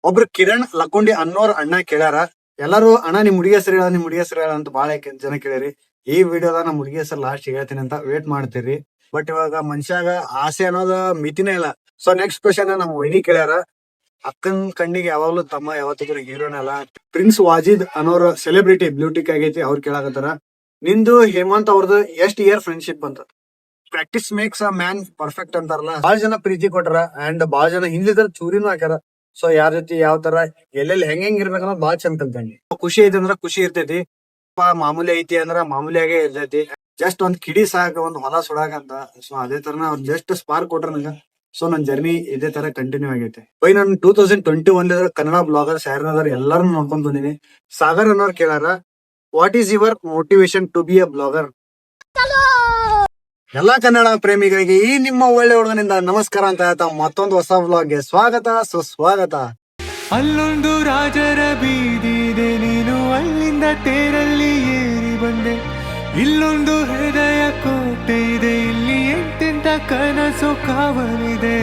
ಒಬ್ರು ಕಿರಣ್ ಲಕ್ಕುಂಡಿ ಅನ್ನೋರ್ ಅಣ್ಣ ಕೇಳ್ಯಾರ. ಎಲ್ಲಾರು ಅಣ್ಣ ನಿಮ್ ಹುಡುಗಿ ಹೆಸರು ಹೇಳ, ನಿಮ್ ಹುಡುಗಿ ಹೆಸರು ಹೇಳ ಅಂತ ಬಹಳ ಜನ ಕೇಳಿರಿ. ಈ ವಿಡಿಯೋದ ನಮ್ ಹುಡುಗಿ ಹೆಸರು ಲಾಸ್ಟ್ ಹೇಳ್ತೀನಿ ಅಂತ ವೇಟ್ ಮಾಡ್ತೀರಿ. ಬಟ್ ಇವಾಗ ಮನುಷ್ಯಾಗ ಆಸೆ ಅನ್ನೋದ ಮಿತಿನೇ ಇಲ್ಲ. ಸೊ ನೆಕ್ಸ್ಟ್ ಕ್ವಶನ್ ನಮ್ ವೈನಿ ಕೇಳ್ಯಾರ. ಅಕ್ಕನ್ ಕಣ್ಣಿಗೆ ಯಾವಾಗ್ಲೂ ತಮ್ಮ ಯಾವತ್ತಿದ್ರು ಹೀರೋನೇ ಅಲ್ಲ. ಪ್ರಿನ್ಸ್ ವಾಜಿದ್ ಅನ್ನೋರ್ ಸೆಲೆಬ್ರಿಟಿ ಬ್ಲೂಟಿಕ್ ಆಗೈತಿ, ಅವ್ರು ಕೇಳಾಕತ್ತಾರ. ನಿಂದು ಹೇಮಂತ್ ಅವ್ರದ್ದು ಎಷ್ಟ್ ಇಯರ್ ಫ್ರೆಂಡ್ಶಿಪ್ ಅಂತ. Practice makes a man perfect ಅಂತಾರಲ್ಲ, ಬಹಳ ಜನ ಪ್ರೀತಿ ಕೊಟ್ರ ಅಂಡ್ ಬಹಳ ಜನ ಹಿಂದಿದ್ರ ಚೂರಿನೂ ಹಾಕ್ಯಾರ. ಸೊ ಯಾರ ಜೊತೆ ಯಾವ ತರ ಎಲ್ಲೆಲ್ಲಿ ಹೆಂಗ್ ಇರ್ಬೇಕನ್ನೋದು ಬಾಳ ಚಂದ ಕಲ್ತಂಡಿ. ಖುಷಿ ಐತಿ ಅಂದ್ರ ಖುಷಿ ಇರ್ತೈತಿ, ಮಾಮೂಲಿ ಐತಿ ಅಂದ್ರ ಮಾಮೂಲಿಯಾಗೆ ಇರ್ತೈತಿ. ಜಸ್ಟ್ ಒಂದ್ ಕಿಡಿ ಸಾಕ ಒಂದ್ ಹೊಲ ಸುಡಾಕಂತ. ಸೊ ಅದೇ ತರನ ಅವ್ರು ಜಸ್ಟ್ ಸ್ಪಾರ್ಕ್ ಕೊಟ್ರ ನಂಗ. ಸೊ ನನ್ ಜರ್ನಿ ಇದೇ ತರ ಕಂಟಿನ್ಯೂ ಆಗೈತೆ. ಬೈ ನಾನು 2021 ಕನ್ನಡ ಬ್ಲಾಗರ್ಸ್ ಯಾರನ್ನಾದ್ರು ಎಲ್ಲಾರು ನೋಡ್ಕೊಂಡ್ ಬಂದಿನಿ. ಸಾಗರ್ ಅನ್ನೋರ್ ಕೇಳಾರ, what is your motivation to be a blogger? ಎಲ್ಲಾ ಕನ್ನಡ ಪ್ರೇಮಿಗಳಿಗೆ ಈ ನಿಮ್ಮ ಒಳ್ಳೆ ಹುಡುಗನಿಂದ ನಮಸ್ಕಾರ ಅಂತ ಹೇಳ್ತಾ ಮತ್ತೊಂದು ಹೊಸ ವ್ಲಾಗ್ಗೆ ಸ್ವಾಗತ ಸುಸ್ವಾಗತ. ಅಲ್ಲೊಂದು ರಾಜರ ಬೀದಿದೆ, ನೀನು ಅಲ್ಲಿಂದ ತೇರಲ್ಲಿ ಏರಿ ಬಂದೆ. ಇಲ್ಲೊಂದು ಹೃದಯ ಕೋಟೆ ಇದೆ, ಇಲ್ಲಿ ಎಂತೆಂತ ಕನಸು ಕಾವಲಿದೆ.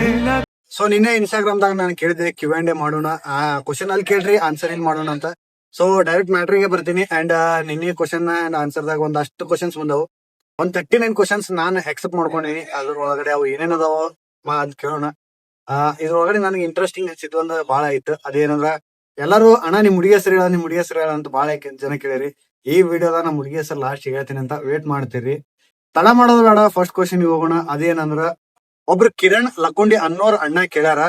ಸೊ ನಿನ್ನೆ ಇನ್ಸ್ಟಾಗ್ರಾಮ್ ದಾಗ ನಾನು ಕೇಳಿದೆ Q&A ಮಾಡೋಣ, ಆ ಕ್ವಶನ್ ಅಲ್ಲಿ ಕೇಳ್ರಿ ಆನ್ಸರ್ ಏನ್ ಮಾಡೋಣ ಅಂತ. ಸೊ ಡೈರೆಕ್ಟ್ ಮ್ಯಾಟ್ರಿಗೆ ಬರ್ತೀನಿ. ಅಂಡ್ ನಿನ್ನೆ ಕ್ವಶನ್ ಅಂಡ್ ಆನ್ಸರ್ ದಾಗ ಒಂದಷ್ಟು ಕ್ವಶನ್ಸ್ ಬಂದವು. 139 ಕ್ವಶನ್ಸ್ ನಾನು ಅಕ್ಸೆಪ್ಟ್ ಮಾಡ್ಕೊಂಡಿನಿ. ಅದ್ರ ಒಳಗಡೆ ಅವು ಏನೇನ್ ಅದಾವ ಅದ್ ಕೇಳೋಣ. ಇದ್ರೊಳಗಡೆ ನನಗೆ ಇಂಟ್ರೆಸ್ಟಿಂಗ್ ಅನ್ಸಿದ್ದು ಅಂದ್ರೆ ಬಹಳ ಐತೆ. ಅದೇನಂದ್ರ ಎಲ್ಲಾರು ಅಣ್ಣ ನಿಮ್ ಹುಡುಗಿ ಹೆಸರು ಹೇಳ, ನಿಮ್ ಹುಡುಗಿ ಹೆಸರು ಹೇಳ ಅಂತ ಬಹಳ ಜನ ಕೇಳಿರಿ. ಈ ವಿಡಿಯೋದ ನಮ್ ಹುಡುಗಿ ಹೆಸರು ಲಾಸ್ಟ್ ಹೇಳ್ತೀನಿ ಅಂತ ವೇಟ್ ಮಾಡ್ತೀರಿ. ತಡ ಮಾಡೋದು ಬೇಡ, ಫಸ್ಟ್ ಕ್ವಶನ್ ಹೋಗೋಣ. ಅದೇನಂದ್ರ ಒಬ್ರು ಕಿರಣ್ ಲಕ್ಕುಂಡಿ ಅನ್ನೋರ್ ಅಣ್ಣ ಕೇಳ್ಯಾರ,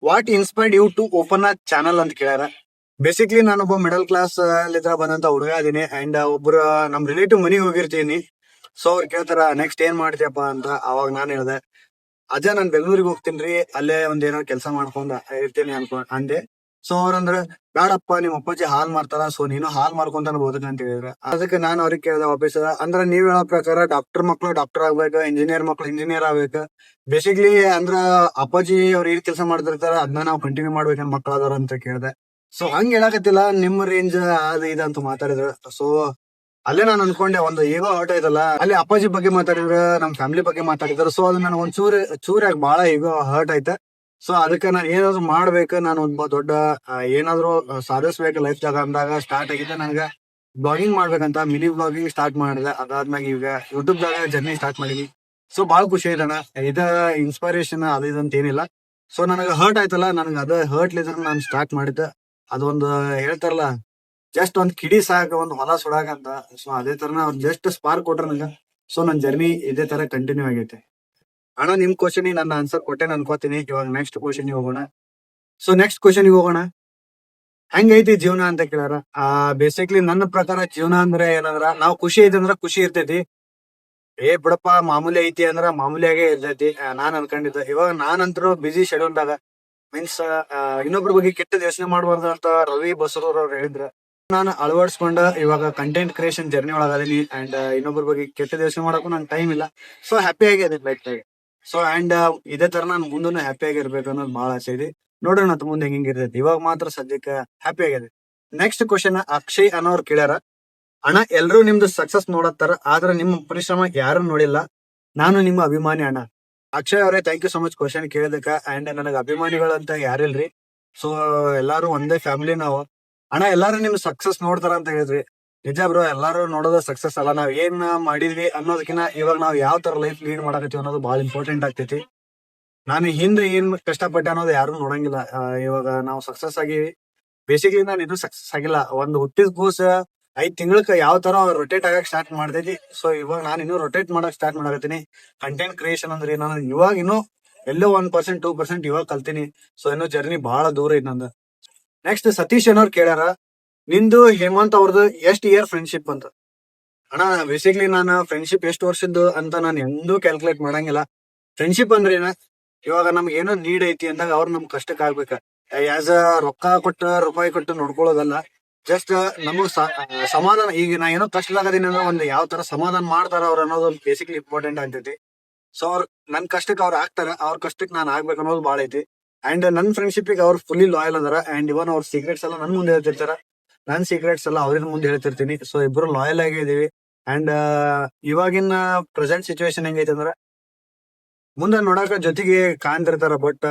what inspired you to open a channel ಅಂತ ಕೇಳ್ಯಾರ. ಬೇಸಿಕ್ಲಿ ನಾನೊಬ್ಬ ಮಿಡಲ್ ಕ್ಲಾಸ್ ಇದ್ರ ಬಂದಂತ ಹುಡುಗ ಅದೀನಿ. ಅಂಡ್ ಒಬ್ರು ನಮ್ ರಿಲೇಟಿವ್ ಮನಿಗೆ ಹೋಗಿರ್ತೀನಿ. ಸೊ ಅವ್ರು ಕೇಳ್ತಾರ ನೆಕ್ಸ್ಟ್ ಏನ್ ಮಾಡ್ತೀಯಪ್ಪ ಅಂತ. ಅವಾಗ ನಾನ್ ಹೇಳ್ದೆ, ಅಜ್ಜ ನಾನ್ ಬೆಂಗಳೂರಿಗೆ ಹೋಗ್ತೀನಿ, ಅಲ್ಲೇ ಒಂದ್ ಏನೋ ಕೆಲಸ ಮಾಡ್ಕೊಂಡ್ ಇರ್ತೀನಿ ಅಂದೆ. ಸೊ ಅವ್ರಂದ್ರ, ಬೇಡಪ್ಪ ನಿಮ್ ಅಪ್ಪಾಜಿ ಹಾಲ್ ಮಾಡ್ತಾರ, ಸೊ ನೀನು ಹಾಲ್ ಮಾಡ್ಕೊಂತಾನ ಬದುಕ ಅಂತ ಹೇಳಿದ್ರ. ಅದಕ್ಕೆ ನಾನು ಅವ್ರಿಗೆ ಕೇಳ್ದೆ ವಾಪಸ್, ಅಂದ್ರ ನೀವ್ ಹೇಳೋ ಪ್ರಕಾರ ಡಾಕ್ಟರ್ ಮಕ್ಳು ಡಾಕ್ಟರ್ ಆಗ್ಬೇಕು, ಇಂಜಿನಿಯರ್ ಮಕ್ಳು ಇಂಜಿನಿಯರ್ ಆಗ್ಬೇಕು. ಬೇಸಿಕ್ಲಿ ಅಂದ್ರ ಅಪ್ಪಾಜಿ ಅವ್ರ ಏನ್ ಕೆಲಸ ಮಾಡ್ತಿರ್ತಾರ ಅದನ್ನ ನಾವು ಕಂಟಿನ್ಯೂ ಮಾಡ್ಬೇಕನ್ ಮಕ್ಳಾದವ್ರ ಅಂತ ಕೇಳ್ದೆ. ಸೊ ಹಂಗ ಹೇಳಕತ್ತಿಲ್ಲ, ನಿಮ್ ರೇಂಜ್ ಅದ ಇದಂತ ಮಾತಾಡಿದ್ರ. ಸೊ ಅಲ್ಲೇ ನಾನು ಅನ್ಕೊಂಡೆ, ಒಂದು ಈಗೋ ಹರ್ಟ್ ಆಯ್ತಲ್ಲ. ಅಲ್ಲಿ ಅಪ್ಪಾಜಿ ಬಗ್ಗೆ ಮಾತಾಡಿದ್ರ, ನಮ್ ಫ್ಯಾಮಿಲಿ ಬಗ್ಗೆ ಮಾತಾಡಿದ್ರು. ಸೊ ಅದು ನನಗೆ ಒಂದ್ ಚೂರಾಗಿ ಬಹಳ ಈಗೋ ಹರ್ಟ್ ಆಯ್ತ. ಸೊ ಅದಕ್ಕೆ ನಾನು ಏನಾದ್ರು ಮಾಡ್ಬೇಕು, ನಾನು ಒಬ್ಬ ದೊಡ್ಡ ಏನಾದ್ರು ಸಾಧಿಸ್ಬೇಕು ಲೈಫ್ ಜಾಗ ಅಂದಾಗ ಸ್ಟಾರ್ಟ್ ಆಗಿದೆ ನನಗ ಬ್ಲಾಗಿಂಗ್ ಮಾಡ್ಬೇಕಂತ. ಮಿನಿ ಬ್ಲಾಗಿಂಗ್ ಸ್ಟಾರ್ಟ್ ಮಾಡಿದೆ. ಅದಾದ್ಮ್ಯಾಗ ಈಗ ಯೂಟ್ಯೂಬ್ ದಾಗ ಜರ್ನಿ ಸ್ಟಾರ್ಟ್ ಮಾಡೀನಿ. ಸೊ ಬಹಳ ಖುಷಿ ಐತಣ್ಣ. ಇದ ಇನ್ಸ್ಪಿರೇಷನ್ ಅದು ಇದಂತ ಏನಿಲ್ಲ. ಸೊ ನನಗೆ ಹರ್ಟ್ ಆಯ್ತಲ್ಲ, ನನಗೆ ಅದ ಹರ್ಟ್ ಲಿದ್ರ ನಾನು ಸ್ಟಾರ್ಟ್ ಮಾಡಿದ್ದೆ. ಅದೊಂದು ಹೇಳ್ತಾರಲ್ಲ, ಜಸ್ಟ್ ಒಂದ್ ಕಿಡಿ ಸಾಕ ಒಂದ್ ಹೊಲ ಸುಡಾಕಂತ. ಸೊ ಅದೇ ತರನ ಅವ್ರು ಜಸ್ಟ್ ಸ್ಪಾರ್ಕ್ ಕೊಟ್ರ ನಂಗ. ಸೊ ನನ್ ಜರ್ನಿ ಇದೇ ತರ ಕಂಟಿನ್ಯೂ ಆಗೈತೆ. ಅಣ್ಣ ನಿಮ್ ಕ್ವಶನ್ ನನ್ನ ಆನ್ಸರ್ ಕೊಟ್ಟೆ ಅನ್ಕೋತೀನಿ. ಇವಾಗ ನೆಕ್ಸ್ಟ್ ಕ್ವಶನ್ ಹೋಗೋಣ. ಸೊ ನೆಕ್ಸ್ಟ್ ಕ್ವಶನ್ ಹೋಗೋಣ, ಹೆಂಗೈತಿ ಜೀವನ ಅಂತ ಕೇಳಾರ. ಬೇಸಿಕ್ಲಿ ನನ್ನ ಪ್ರಕಾರ ಜೀವನ ಅಂದ್ರೆ ಏನಂದ್ರ, ನಾವು ಖುಷಿ ಐತಿ ಅಂದ್ರ ಖುಷಿ ಇರ್ತೈತಿ. ಬಿಡಪ್ಪ ಮಾಮೂಲಿ ಐತಿ ಅಂದ್ರ ಮಾಮೂಲಿಯಾಗೆ ಇರ್ತೈತಿ ನಾನ್ ಅನ್ಕೊಂಡಿದ್ದೆ. ಇವಾಗ ನಾನಂತರೂ ಬಿಸಿ ಶೆಡ್ಯೂಲ್ ದಾಗ ಮೀನ್ಸ್ ಇನ್ನೊಬ್ರ ಬಗ್ಗೆ ಕೆಟ್ಟದ್ ಯೋಚನೆ ಮಾಡಬಾರ್ದು ಅಂತ ರವಿ ಬಸರೂರ್ ಅವ್ರು ಹೇಳಿದ್ರ. ನಾನು ಅಳವಡಿಸ್ಕೊಂಡ ಇವಾಗ ಕಂಟೆಂಟ್ ಕ್ರಿಯೇಷನ್ ಜರ್ನಿ ಒಳಗದೀನಿ. ಅಂಡ್ ಇನ್ನೊಬ್ರ ಬಗ್ಗೆ ಕೆಟ್ಟದ್ ಯೋಚನೆ ಮಾಡಕ್ಕೂ ನನ್ ಟೈಮ್ ಇಲ್ಲ. ಸೊ ಹ್ಯಾಪಿ ಆಗಿ ಲೈಫ್ ದಾಗ. ಸೊ ಅಂಡ್ ಇದೇ ತರ ನಾನು ಮುಂದೂ ಹ್ಯಾಪಿ ಆಗಿರ್ಬೇಕು ಅನ್ನೋದು ಬಹಳ ಆಸೆ ಇದೆ. ನೋಡೋಣ ಮುಂದೆ ಹೆಂಗಿರ್ತೈತಿ. ಇವಾಗ ಮಾತ್ರ ಸದ್ಯಕ್ಕೆ ಹ್ಯಾಪಿ ಆಗಿದೆ. ನೆಕ್ಸ್ಟ್ ಕ್ವಶನ್ ಅಕ್ಷಯ್ ಅನ್ನೋರ್ ಕೇಳ್ಯಾರ, ಅಣ್ಣ ಎಲ್ರು ನಿಮ್ದು ಸಕ್ಸಸ್ ನೋಡತ್ತಾರ, ಆದ್ರೆ ನಿಮ್ಮ ಪರಿಶ್ರಮ ಯಾರು ನೋಡಿಲ್ಲ, ನಾನು ನಿಮ್ಮ ಅಭಿಮಾನಿ ಅಣ್ಣ. ಅಕ್ಷಯ್ ಅವರೇ thank you so much question ಕೇಳಿದಕ್ಕ. ಅಂಡ್ ನನಗ ಅಭಿಮಾನಿಗಳಂತ ಯಾರಿಲ್ರಿ. ಸೊ ಎಲ್ಲಾರು ಒಂದೇ ಫ್ಯಾಮಿಲಿ ನಾವು. ಅಣ್ಣ ಎಲ್ಲಾರು ನಿಮ್ ಸಕ್ಸಸ್ ನೋಡ್ತಾರ ಅಂತ ಹೇಳಿದ್ರಿ. ನಿಜ ಬ್ರೋ, ಎಲ್ಲಾರು ನೋಡೋದು ಸಕ್ಸಸ್ ಅಲ್ಲ. ನಾವ್ ಏನ್ ಮಾಡಿದ್ವಿ ಅನ್ನೋದಕ್ಕಿಂತ ಇವಾಗ ನಾವ್ ಯಾವ ತರ ಲೈಫ್ ಲೀಡ್ ಮಾಡಕತ್ತೀವಿ ಅನ್ನೋದು ಬಹಳ ಇಂಪಾರ್ಟೆಂಟ್ ಆಗ್ತೈತಿ. ನಾನು ಹಿಂದೆ ಏನ್ ಕಷ್ಟಪಟ್ಟೆ ಅನ್ನೋದು ಯಾರು ನೋಡಂಗಿಲ್ಲ. ಇವಾಗ ನಾವು ಸಕ್ಸಸ್ ಆಗಿವಿ. ಬೇಸಿಕ್ಲಿ ನಾನು ಇನ್ನೂ ಸಕ್ಸಸ್ ಆಗಿಲ್ಲ. ಒಂದು ಹುಟ್ಟಿದ ಕೂಸ 5 ತಿಂಗಳಕ್ಕ ಯಾವ ತರ ರೊಟೇಟ್ ಆಗಕ್ ಸ್ಟಾರ್ಟ್ ಮಾಡ್ತೈತಿ. ಸೊ ಇವಾಗ ನಾನು ಇನ್ನೂ ರೊಟೇಟ್ ಮಾಡಕ್ ಸ್ಟಾರ್ಟ್ ಮಾಡಕತ್ತೀನಿ. ಕಂಟೆಂಟ್ ಕ್ರಿಯೇಷನ್ ಅಂದ್ರೆ ನಾನು ಇವಾಗ ಇನ್ನೂ ಎಲ್ಲೋ 1% 2% ಇವಾಗ ಕಲ್ತೀನಿ. ಸೊ ಇನ್ನೂ ಜರ್ನಿ ಬಹಳ ದೂರ ಐತಿ ನಂದು. ನೆಕ್ಸ್ಟ್ ಸತೀಶ್ ಅನ್ನೋರ್ ಕೇಳ್ಯಾರ, ನಿಂದು ಹೇಮಂತ್ ಅವ್ರದ್ದು ಎಷ್ಟ್ ಇಯರ್ ಫ್ರೆಂಡ್ಶಿಪ್ ಅಂತ. ಅಣ್ಣ ಬೇಸಿಕ್ಲಿ ನಾನು ಫ್ರೆಂಡ್ಶಿಪ್ ಎಷ್ಟು ವರ್ಷದ್ದು ಅಂತ ನಾನು ಎಂದೂ ಕ್ಯಾಲ್ಕುಲೇಟ್ ಮಾಡಂಗಿಲ್ಲ. ಫ್ರೆಂಡ್ಶಿಪ್ ಅಂದ್ರೆ ಏನ, ಇವಾಗ ನಮ್ಗೆ ಏನೋ ನೀಡ್ ಐತಿ ಅಂದಾಗ ಅವ್ರು ನಮ್ ಕಷ್ಟಕ್ಕೆ ಆಗ್ಬೇಕ. ಆಸ್ ಅ ರೊಕ್ಕ ಕೊಟ್ಟ ರೂಪಾಯಿ ಕೊಟ್ಟು ನೋಡ್ಕೊಳ್ಳೋದಲ್ಲ. ಜಸ್ಟ್ ನಮಗ್ ಸಮಾಧಾನ, ಈಗ ನಾ ಏನೋ ಕಷ್ಟದಾಗದೀನಿ ಅಂದ್ರೆ ಒಂದು ಯಾವ ತರ ಸಮಾಧಾನ ಮಾಡ್ತಾರ ಅವ್ರು ಅನ್ನೋದು ಬೇಸಿಕ್ಲಿ ಇಂಪಾರ್ಟೆಂಟ್ ಆಗ್ತೈತಿ. ಸೊ ಅವ್ರ ನನ್ ಕಷ್ಟಕ್ಕೆ ಅವ್ರು ಆಗ್ತಾರ, ಅವ್ರ ಕಷ್ಟಕ್ಕೆ ನಾನು ಆಗ್ಬೇಕು ಅನ್ನೋದು ಬಾಳ ಐತಿ. ಅಂಡ್ ನನ್ ಫ್ರೆಂಡ್ಶಿಪ್ ಗೆ ಅವ್ರು ಫುಲ್ಲಿ ಲಾಯಲ್ ಅದಾರ. ಅಂಡ್ ಇವನ್ ಅವ್ರ ಸೀಕ್ರೆಟ್ಸ್ ಎಲ್ಲ ನನ್ ಮುಂದೆ ಹೇಳ್ತಿರ್ತಾರ, ನನ್ ಸೀಕ್ರೆಟ್ಸ್ ಎಲ್ಲ ಅವ್ರ ಮುಂದೆ ಹೇಳ್ತಿರ್ತೀನಿ. ಸೊ ಇಬ್ರು ಲಾಯಲ್ ಆಗಿದೀವಿ. ಅಂಡ್ ಇವಾಗಿನ ಪ್ರೆಸೆಂಟ್ ಸಿಚುವೇಶನ್ ಹೆಂಗೈತೆ ಅಂದ್ರ, ಮುಂದೆ ನೋಡಕ ಜೊತೆಗೆ ಕಾಣ್ತಿರ್ತಾರ ಬಟ್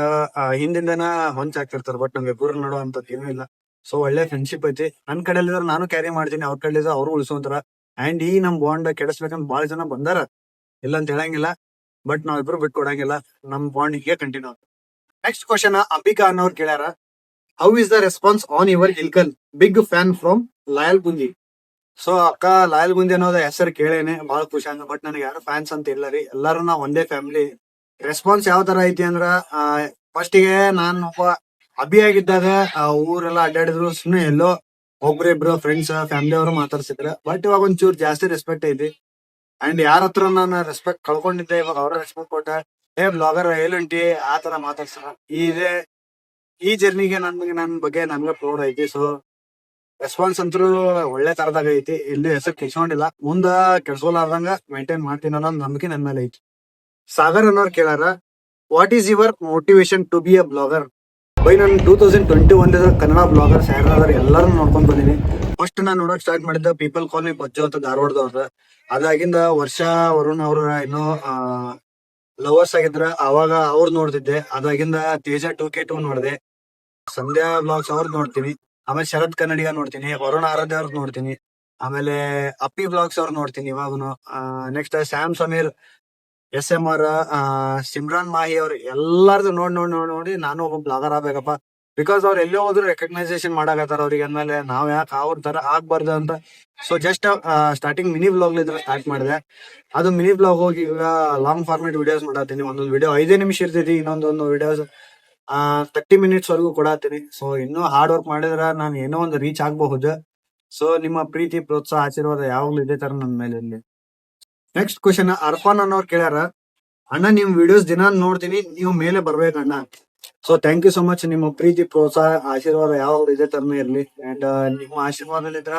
ಹಿಂದಿಂದನ ಹೊಂಚಾಗ್ತಿರ್ತಾರ ಬಟ್ ನಮ್ಗೆ ಇಬ್ಬರು ನೋಡುವಂತದ್ದು ಏನೂ ಇಲ್ಲ. ಸೊ ಒಳ್ಳೆ ಫ್ರೆಂಡ್ಶಿಪ್ ಐತಿ. ನನ್ ಕಡೆಲಿದ್ರೆ ನಾನು ಕ್ಯಾರಿ ಮಾಡ್ತೀನಿ, ಅವ್ರ ಕಡೆಲಿದ್ರೆ ಅವರು ಉಳಿಸೋಂತಾರ. ಅಂಡ್ ಈ ನಮ್ ಬಾಂಡ್ ಕೆಡಿಸ್ಬೇಕಂತ ಬಾಳ ಜನ ಬಂದಾರ, ಇಲ್ಲ ಅಂತ ಹೇಳಂಗಿಲ್ಲ. ಬಟ್ ನಾವಿಬ್ರು ಬಿಟ್ಟು ಕೊಡಂಗಿಲ್ಲ, ನಮ್ ಬಾಂಡ್ ಹೀಗೆ ಕಂಟಿನ್ಯೂ. ನೆಕ್ಸ್ಟ್ ಕ್ವಶನ್ ಅಂಬಿಕಾ ಅನ್ನೋರು ಕೇಳ್ಯಾರ, how is the response on your Ilkal, big fan from ಲಾಯಲ್ ಗುಂಜಿ. ಸೊ ಅಕ್ಕ ಲಾಯಲ್ ಗುಂಜಿ ಅನ್ನೋದ ಹೆಸರು ಕೇಳೇನೆ, ಬಹಳ ಖುಷಿ ಅಂತ. ಬಟ್ ನನಗೆ ಯಾರು ಫ್ಯಾನ್ಸ್ ಅಂತ ಇಲ್ಲ ರೀ, ಎಲ್ಲಾರು ನಾವ್ ಒಂದೇ ಫ್ಯಾಮಿಲಿ. ರೆಸ್ಪಾನ್ಸ್ ಯಾವ ತರ ಐತಿ ಅಂದ್ರ, ಫಸ್ಟ್ ಗೆ ನಾನ್ ಒಬ್ಬ ಅಭಿ ಆಗಿದ್ದಾಗ ಊರೆಲ್ಲ ಅಡ್ಡಾಡಿದ್ರು, ಸುಮ್ನೆ ಎಲ್ಲೋ ಒಬ್ರಿಬ್ರು ಫ್ರೆಂಡ್ಸ್ ಫ್ಯಾಮಿಲಿ ಅವರು ಮಾತಾಡ್ಸಿದ್ರ. ಬಟ್ ಇವಾಗ ಒಂಚೂರು ಜಾಸ್ತಿ ರೆಸ್ಪೆಕ್ಟ್ ಐತಿ. ಅಂಡ್ ಯಾರ ಹತ್ರ ನಾನು ರೆಸ್ಪೆಕ್ಟ್ ಕಳ್ಕೊಂಡಿದ್ದೆ, ಇವಾಗ ಅವ್ರ ರೆಸ್ಪೆಕ್ಟ್ ಕೊಟ್ಟ, ಏ ಬ್ಲಾಗರ್ ಏಲುಂಟಿ ಆ ತರ ಮಾತಾಡ್ಸಾರ. ಈ ಜರ್ನಿಗೆ ನನ್ ಬಗ್ಗೆ ನನ್ಗೆ ಪ್ರೌಡ್ ಐತಿ. ಸೊ ರೆಸ್ಪಾನ್ಸ್ ಅಂತೂ ಒಳ್ಳೆ ತರದಾಗ ಐತಿ, ಇಲ್ಲಿ ಹೆಸರು ಕೆಡ್ಸ್ಕೊಂಡಿಲ್ಲ, ಮುಂದ ಕೆಡ್ಸ್ಕೊಲಾರ್ದಂಗ ಮೇಂಟೈನ್ ಮಾಡ್ತೀನಿ ಅನ್ನೋ ನಂಬಿಕೆ ನನ್ ಮೇಲೆ ಐತಿ. ಸಾಗರ್ ಅನ್ನೋರ್ ಕೇಳಾರ, what is your motivation to be a blogger. ಬೈ ನಾನು 2021 ಕನ್ನಡ ಬ್ಲಾಗರ್ಸ್ ಯಾರಾದ್ರೂ ಎಲ್ಲಾರು ನೋಡ್ಕೊಂಡ್ ಬಂದಿನಿ. ಫಸ್ಟ್ ನಾನ್ ನೋಡಕ್ ಸ್ಟಾರ್ಟ್ ಮಾಡಿದ್ದ ಪೀಪಲ್ ಕಾಲನಿ ಬಜ್ಜು ಅಂತ ಧಾರವಾಡದವ್ರ. ಅದಾಗಿಂದ ವರ್ಷ ವರುಣ್ ಅವ್ರ ಏನೋ ಲವರ್ಸ್ ಆಗಿದ್ರ, ಅವಾಗ ಅವ್ರು ನೋಡ್ತಿದ್ದೆ. ಅದಾಗಿಂದ ತೇಜ 2K2 ನೋಡ್ದೆ, ಸಂಧ್ಯಾ ಬ್ಲಾಗ್ಸ್ ಅವ್ರದ್ ನೋಡ್ತೀನಿ, ಆಮೇಲೆ ಶರತ್ ಕನ್ನಡಿಗ ನೋಡ್ತೀನಿ, ವರುಣ್ ಆರಾಧ್ಯ ಅವ್ರದ್ ನೋಡ್ತೀನಿ, ಆಮೇಲೆ ಅಪ್ಪಿ ಬ್ಲಾಗ್ಸ್ ಅವ್ರ ನೋಡ್ತೀನಿ ಇವಾಗನು. Next Sam Sameer, SMR, Simran Mahi ಅವ್ರು ಎಲ್ಲಾರ್ದು ನೋಡಿ ನಾನು ಒಬ್ಬ ಬ್ಲಾಗರ್ ಆಗ್ಬೇಕಪ್ಪ. ಬಿಕಾಸ್ ಅವ್ರು ಎಲ್ಲೋ ಹೋದ್ರು ರೆಕಗ್ನೈಸೇಷನ್ ಮಾಡಾಕತ್ತಾರ, ಅವ್ರಿಗೆ ಅಂದ್ಮೇಲೆ ನಾವ್ ಯಾಕೆ ಅವ್ರ ತರ ಆಗ್ಬಾರ್ದು ಅಂತ. So just starting mini blog ಇದ್ರೆ ಸ್ಟಾರ್ಟ್ ಮಾಡಿದೆ. ಅದು ಮಿನಿ ಬ್ಲಾಗ್ ಹೋಗಿ ಈಗ ಲಾಂಗ್ ಫಾರ್ಮೇಟ್ ವಿಡಿಯೋಸ್ ಮಾಡತ್ತೀನಿ. ಒಂದೊಂದು ವಿಡಿಯೋ 5 ನಿಮಿಷ ಇರ್ತೈತಿ, ಇನ್ನೊಂದೊಂದು ವಿಡಿಯೋಸ್ 30 ಮಿನಿಟ್ಸ್ ವರೆಗೂ ಕೊಡತ್ತೀನಿ. ಸೊ ಇನ್ನೂ ಹಾರ್ಡ್ ವರ್ಕ್ ಮಾಡಿದ್ರ ನಾನು ಏನೋ ಒಂದು ರೀಚ್ ಆಗಬಹುದು. ಸೊ ನಿಮ್ಮ ಪ್ರೀತಿ ಪ್ರೋತ್ಸಾಹ ಆಶೀರ್ವಾದ ಯಾವಾಗ್ಲೂ ಇದೇ ತರ ನನ್ನ ಮೇಲೆ ಇರ್ಲಿ. ನೆಕ್ಸ್ಟ್ ಕ್ವಶನ್ ಅರ್ಫಾನ್ ಅನ್ನೋರ್ ಕೇಳ್ಯಾರ, ಅಣ್ಣ ನಿಮ್ ವಿಡಿಯೋಸ್ ದಿನ ನೋಡ್ತೀನಿ, ನೀವು ಮೇಲೆ ಬರ್ಬೇಕಣ್ಣ. So thank you so much. ನಿಮ್ಮ ಪ್ರೀತಿ ಪ್ರೋತ್ಸಾಹ ಆಶೀರ್ವಾದ ಯಾವಾಗ್ಲೂ ಇದೇ ತರನೇ ಇರ್ಲಿ. ಅಂಡ್ ನಿಮ್ಮ ಆಶೀರ್ವಾದಲಿದ್ರ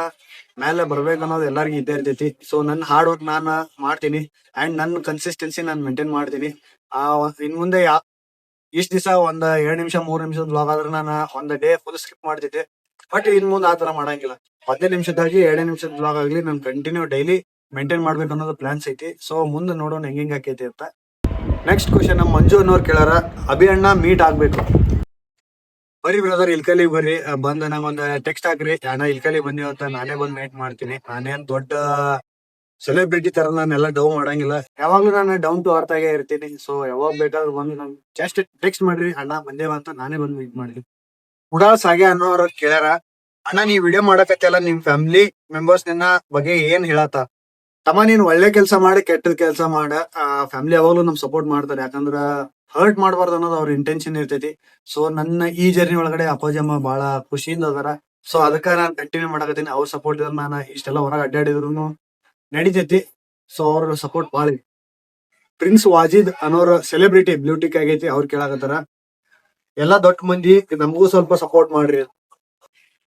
ಮೇಲೆ ಬರ್ಬೇಕನ್ನೋದು ಎಲ್ಲರಿಗೂ ಇದ್ದೇ ಇರ್ತೈತಿ. ಸೊ ನನ್ನ ಹಾರ್ಡ್ ವರ್ಕ್ ನಾನು ಮಾಡ್ತೀನಿ, ಅಂಡ್ ನನ್ನ ಕನ್ಸಿಸ್ಟೆನ್ಸಿ ನಾನು ಮೇಂಟೈನ್ ಮಾಡ್ತೀನಿ. ಇನ್ ಮುಂದೆ ಇಷ್ಟ ದಿವಸ ಒಂದ್ 2 ನಿಮಿಷ 3 ನಿಮಿಷದ ಬ್ಲಾಗ್ ಆದ್ರೆ ನಾನು ಒಂದ್ ಡೇ ಫುಲ್ ಸ್ಕಿಪ್ ಮಾಡ್ತಿದ್ದೆ. ಬಟ್ ಇನ್ ಮುಂದೆ ಆತರ ಮಾಡಂಗಿಲ್ಲ, 15 ನಿಮಿಷದಾಗಿ 2 ನಿಮಿಷದ ಬ್ಲಾಗ್ ಆಗ್ಲಿ ನಾನು ಕಂಟಿನ್ಯೂ ಡೈಲಿ ಮೇಂಟೈನ್ ಮಾಡ್ಬೇಕು ಅನ್ನೋದು ಪ್ಲಾನ್ಸ್ ಐತಿ. ಸೊ ಮುಂದೆ ನೋಡೋಣ ಹೆಂಗ್ ಆಕೈತಿ ಅಂತ. ನೆಕ್ಸ್ಟ್ ಕ್ವಶನ್ ನಮ್ಮ ಮಂಜು ಅನ್ನೋರ್ ಕೇಳಾರ, ಅಭಿ ಅಣ್ಣ ಮೀಟ್ ಆಗ್ಬೇಕು. ಬರ್ರಿ ಬ್ರದರ್, ಇಲ್ಕಲಿ ಬರ್ರಿ, ಬಂದ್ ನಂಗೊಂದ್ ಟೆಕ್ಸ್ಟ್ ಹಾಕ್ರಿ, ಅಣ್ಣ ಇಲ್ಕಲಿ ಬಂದಿ ಅಂತ ನಾನೇ ಬಂದ್ ಮೀಟ್ ಮಾಡ್ತೀನಿ. ನಾನೇನ್ ದೊಡ್ಡ ಸೆಲೆಬ್ರಿಟಿ ತರ ನಾನೆಲ್ಲ ಡೌನ್ ಮಾಡಂಗಿಲ್ಲ, ಯಾವಾಗ್ಲೂ ನಾನು ಡೌನ್ ಟು ಅರ್ತ್ ಆಗೇ ಇರ್ತೀನಿ. ಸೊ ಯಾವಾಗ ಬೇಕಾದ್ರೂ ಬಂದು ನನ್ ಜಸ್ಟ್ ಟೆಕ್ಸ್ಟ್ ಮಾಡ್ರಿ, ಅಣ್ಣ ಬಂದೇವ ಅಂತ ನಾನೇ ಬಂದ್ ಮೀಟ್ ಮಾಡ್ತೀನಿ. ಉಡಾಳ್ ಸಾಗೆ ಅನ್ನೋರ್ ಕೇಳ್ಯಾರ, ಅಣ್ಣ ನೀವ್ ವಿಡಿಯೋ ಮಾಡಕತ್ತಲ್ಲ, ನಿಮ್ ಫ್ಯಾಮಿಲಿ ಮೆಂಬರ್ಸ್ ನಿನ್ನ ಬಗ್ಗೆ ಏನ್ ಹೇಳತ್ತ. ತಮ್ಮ ನೀನ್ ಒಳ್ಳೆ ಕೆಲಸ ಮಾಡಿ ಕೆಟ್ಟದ ಕೆಲಸ ಮಾಡ, ಫ್ಯಾಮಿಲಿ ಯಾವಾಗ್ಲೂ ನಮ್ ಸಪೋರ್ಟ್ ಮಾಡ್ತಾರೆ. ಯಾಕಂದ್ರ ಹರ್ಟ್ ಮಾಡಬಾರ್ದು ಅನ್ನೋದು ಅವ್ರ ಇಂಟೆನ್ಷನ್ ಇರ್ತೈತಿ. ಸೊ ನನ್ನ ಈ ಜರ್ನಿ ಒಳಗಡೆ ಅಪ್ಪಾಜಮ್ಮ ಬಹಳ ಖುಷಿಯಿಂದ ಅದಾರ. ಸೊ ಅದಕ್ಕ ನಾನ್ ಕಂಟಿನ್ಯೂ ಮಾಡಕತ್ತೀನಿ. ಅವ್ರ ಸಪೋರ್ಟ್ ಇದ್ರೆ ನಾನು ಇಷ್ಟೆಲ್ಲ ಹೊರಗೆ ಅಡ್ಡಾಡಿದ್ರು ನಡಿತೈತಿ. ಸೊ ಅವ್ರ ಸಪೋರ್ಟ್ ಬಾಳ. ಪ್ರಿನ್ಸ್ ವಾಜಿದ್ ಅನ್ನೋರ ಸೆಲೆಬ್ರಿಟಿ ಬ್ಲೂಟಿಕ್ ಆಗೈತಿ, ಅವ್ರು ಕೇಳಾಕತ್ತಾರ, ಎಲ್ಲಾ ದೊಡ್ಡ ಮಂದಿ ನಮಗೂ ಸ್ವಲ್ಪ ಸಪೋರ್ಟ್ ಮಾಡ್ರಿ.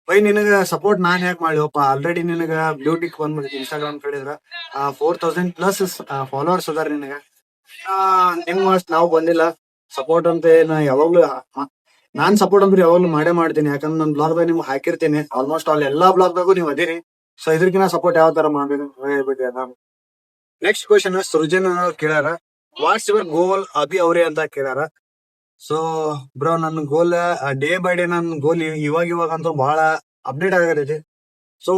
ಬೈ ನಿನಗ ಸಪೋರ್ಟ್ ನಾನ್ ಯಾಕೆ ಮಾಡಿವಪ್ಪ, ಆಲ್ರೆಡಿ ನಿನಗ ಬ್ಲೂಟಿಕ್ ಬಂದ್ಬಿಡ್ತಿ ಇನ್ಸ್ಟಾಗ್ರಾಮ್ ಕಡೆದ್ರ 4000+ ಫಾಲೋವರ್ಸ್ ಅದಾರ ನಿನಗ. ನಿಮ್ ನಾವು ಬಂದಿಲ್ಲ ಸಪೋರ್ಟ್ ಅಂತ. ಯಾವಾಗ್ಲೂ ನಾನ್ ಸಪೋರ್ಟ್ ಅಂದ್ರೆ ಯಾವಾಗ್ಲೂ ಮಾಡೇ ಮಾಡ್ತೀನಿ, ಯಾಕಂದ್ರೆ ನನ್ ಬ್ಲಾಗ್ ದಾಗ ನಿಮ್ಗೆ ಹಾಕಿರ್ತೀನಿ. ಆಲ್ಮೋಸ್ಟ್ ಆಲ್ ಎಲ್ಲಾ ಬ್ಲಾಗ್ ದಾಗೂ ನೀವು ಅದಿರಿ. ಸೊ ಇದ್ರಕಿನ ಸಪೋರ್ಟ್ ಯಾವ ತರ ಮಾಡ್ಬೇಕು ಹೇಳ್ಬಿಟ್ಟಿ. ನೆಕ್ಸ್ಟ್ ಕ್ವಶನ್ ಸೃಜನ್ ಅನ್ನೋರು ಕೇಳ್ಯಾರ, ವಾಟ್ಸ್ ಯುವರ್ ಗೋಲ್ ಅಭಿ ಅವ್ರೆ ಅಂತ ಕೇಳ್ಯಾರ. ಸೊ ಬ್ರೋ ನನ್ನ ಗೋಲ್ ಡೇ ಬೈ ಡೇ ನನ್ನ ಗೋಲ್ ಇವಾಗ ಅಂತೂ ಬಹಳ ಅಪ್ಡೇಟ್ ಆಗತೈತಿ. ಸೊ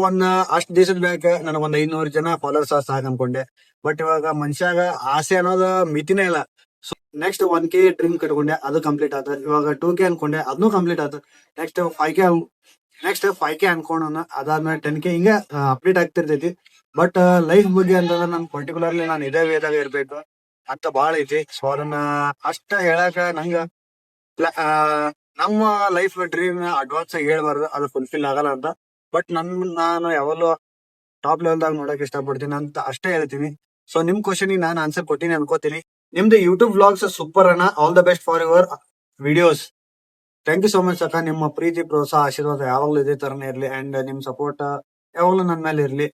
ಅಷ್ಟ್ ದಿವಸದ ಬ್ಯಾಕ್ ನನಗೊಂದ್ 500 ಜನ ಫಾಲೋವರ್ಸ್ ಸಾಕ್ ಅನ್ಕೊಂಡೆ. ಬಟ್ ಇವಾಗ ಮನುಷ್ಯಾಗ ಆಸೆ ಅನ್ನೋದು ಮಿತಿನೇ ಇಲ್ಲ. ಸೊ ನೆಕ್ಸ್ಟ್ 1K ಡ್ರೀಮ್ ಕಟ್ಕೊಂಡೆ, ಅದು ಕಂಪ್ಲೀಟ್ ಆತ. ಇವಾಗ 2K ಅನ್ಕೊಂಡೆ, ಅದನ್ನು ಕಂಪ್ಲೀಟ್ ಆತ. ನೆಕ್ಸ್ಟ್ 5K ಅನ್ಕೊಂಡ, ಅದಾದ್ಮೇಲೆ 10K ಹಿಂಗ ಅಪ್ಡೇಟ್ ಆಗ್ತಿರ್ತೈತಿ. ಬಟ್ ಲೈಫ್ ಬಗ್ಗೆ ಅಂತಂದ್ರೆ ನನ್ ಪರ್ಟಿಕ್ಯುಲರ್ಲಿ ನಾನು ಇದೇ ವೇದಾಗ ಇರ್ಬೇಕು ಅಂತ ಬಾಳ ಐತಿ. ಸೊ ಅದನ್ನ ಅಷ್ಟ ಹೇಳಾಕ ನಂಗ ನಮ್ಮ ಲೈಫ್ ಡ್ರೀಮ್ ಅಡ್ವಾನ್ಸ್ ಆಗಿ ಹೇಳ್ಬಾರ್ದು, ಅದು ಫುಲ್ಫಿಲ್ ಆಗಲ್ಲ ಅಂತ. ಬಟ್ ನಾನು ಯಾವಾಗಲೂ ಟಾಪ್ ಲೆವೆಲ್ದಾಗ ನೋಡಕ್ ಇಷ್ಟಪಡ್ತೀನಿ ಅಂತ ಅಷ್ಟೇ ಹೇಳ್ತೀನಿ. ಸೊ ನಿಮ್ ಕ್ವಶನ್ ನಾನು ಆನ್ಸರ್ ಕೊಟ್ಟಿನಿ ಅನ್ಕೋತೀನಿ. ನಿಮ್ದು ಯೂಟ್ಯೂಬ್ ವ್ಲಾಗ್ಸ್ ಸೂಪರ್ ಅಣ್ಣ, all the best for your videos. Thank you so much ಅಕ್ಕ. ನಿಮ್ಮ ಪ್ರೀತಿ ಪ್ರೋತ್ಸಾಹ ಆಶೀರ್ವಾದ ಯಾವಾಗ್ಲೂ ಇದೇ ತರನೇ ಇರ್ಲಿ. ಅಂಡ್ ನಿಮ್ ಸಪೋರ್ಟ್ ಯಾವಾಗ್ಲೂ ನನ್ ಮೇಲೆ ಇರ್ಲಿ.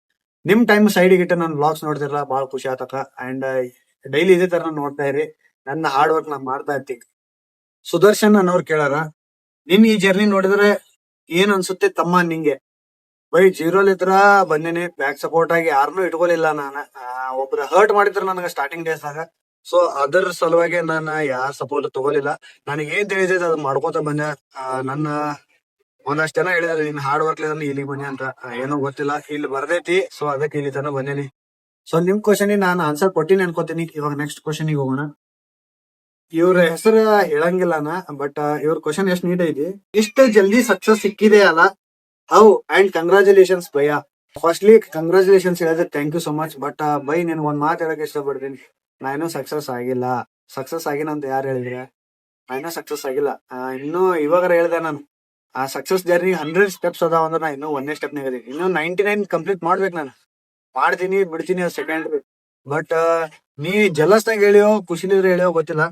ನಿಮ್ ಟೈಮ್ ಸೈಡ್ ಇಟ್ಟು ನನ್ನ ವ್ಲಾಗ್ಸ್ ನೋಡ್ತಿರಲ್ಲ, ಬಹಳ ಖುಷಿ ಆತಕ್ಕ. ಅಂಡ್ ಡೈಲಿ ಇದೇ ತರ ನೋಡ್ತಾ ಇರಿ, ನನ್ನ ಹಾರ್ಡ್ ವರ್ಕ್ ನಾನು ಮಾಡ್ತಾ ಇರ್ತೀನಿ. ಸುದರ್ಶನ್ ಅನ್ನೋರು ಕೇಳಾರ, ನಿನ್ ಈ ಜರ್ನಿ ನೋಡಿದ್ರೆ ಏನ್ ಅನ್ಸುತ್ತೆ ತಮ್ಮ ನಿಂಗೆ. ಬೈ ಜೀರೋಲಿದ್ರ ಬಂದೇನೆ, ಬ್ಯಾಕ್ ಸಪೋರ್ಟ್ ಆಗಿ ಯಾರನ್ನೂ ಇಟ್ಕೊಲಿಲ್ಲ ನಾನು. ಒಬ್ರು ಹರ್ಟ್ ಮಾಡಿದ್ರ ನನಗೆ ಸ್ಟಾರ್ಟಿಂಗ್ ಡೇಸ್ ಆಗ. ಸೊ ಅದರ ಸಲುವಾಗಿ ನಾನು ಯಾರ ಸಪೋರ್ಟ್ ತಗೋಲಿಲ್ಲ. ನನಗೆ ಏನ್ ತಿಳಿದಿದೆ ಅದು ಮಾಡ್ಕೋತ ಬಂದೆ. ನನ್ನ ಒಂದಷ್ಟು ಜನ ಹೇಳಿದಾರೆ ನೀನ್ ಹಾರ್ಡ್ ವರ್ಕ್ ಇಲ್ಲಿಗೆ ಬನ್ನಿ ಅಂತ. ಏನೋ ಗೊತ್ತಿಲ್ಲ, ಇಲ್ಲಿ ಬರ್ದೈತಿ, ಸೊ ಅದಕ್ಕೆ ಇಲ್ಲಿ ತನಕ ಬಂದೇನಿ. ಸೊ ನಿಮ್ ಕ್ವಶನ್ ನಾನು ಆನ್ಸರ್ ಕೊಟ್ಟಿನಿ ಅನ್ಕೋತೀನಿ. ಇವಾಗ ನೆಕ್ಸ್ಟ್ ಕ್ವಶನ್ ಹೋಗೋಣ. ಇವ್ರ ಹೆಸರು ಹೇಳಂಗಿಲ್ಲ ನಾ, ಬಟ್ ಇವ್ರ ಕ್ವಶನ್ ಎಷ್ಟ್ ನೀಟ್ ಐತಿ. ಇಷ್ಟ ಜಲ್ದಿ ಸಕ್ಸಸ್ ಸಿಕ್ಕಿದೆ ಅಲ್ಲ, ಹೌ ಅಂಡ್ ಕಂಗ್ರಾಚುಲೇಷನ್ಸ್ ಭಯ್ಯ. ಫಸ್ಟ್ಲಿ ಕಂಗ್ರಾಚುಲೇಷನ್ಸ್ ಹೇಳಿದ್ರೆ thank you so much. But ಬೈ ನಿನ್ ಒಂದ್ ಮಾತು ಹೇಳಕ್ ಇಷ್ಟಪಡ್ತೀನಿ. ನಾ ಇನ್ನೂ ಸಕ್ಸಸ್ ಆಗಿಲ್ಲ. ಸಕ್ಸಸ್ ಆಗಿನ ಅಂತ ಯಾರು ಹೇಳಿದ್ರೆ? ನಾ ಇನ್ನೂ ಸಕ್ಸಸ್ ಆಗಿಲ್ಲ. ಇನ್ನೂ ಇವಾಗ ಹೇಳ್ದೆ ನಾನು, ಆ ಸಕ್ಸಸ್ ಜರ್ನಿ 100 ಸ್ಟೆಪ್ಸ್ ಅದಾವ ಅಂದ್ರೆ ನಾ ಇನ್ನೂ 1ನೇ ಸ್ಟೆಪ್ ನಾಗ ಇದೀನಿ. ಇನ್ನೂ 99 ಕಂಪ್ಲೀಟ್ ಮಾಡ್ಬೇಕು. ನಾನು ಮಾಡ್ತೀನಿ ಬಿಡ್ತೀನಿ ಅದು ಸೆಕೆಂಡ್ರಿ. ಬಟ್ ನೀ ಜಲಸ್ನಾಗ ಹೇಳಿಯೋ ಖುಷಿಲಿದ್ರೆ ಹೇಳಿಯೋ ಗೊತ್ತಿಲ್ಲ,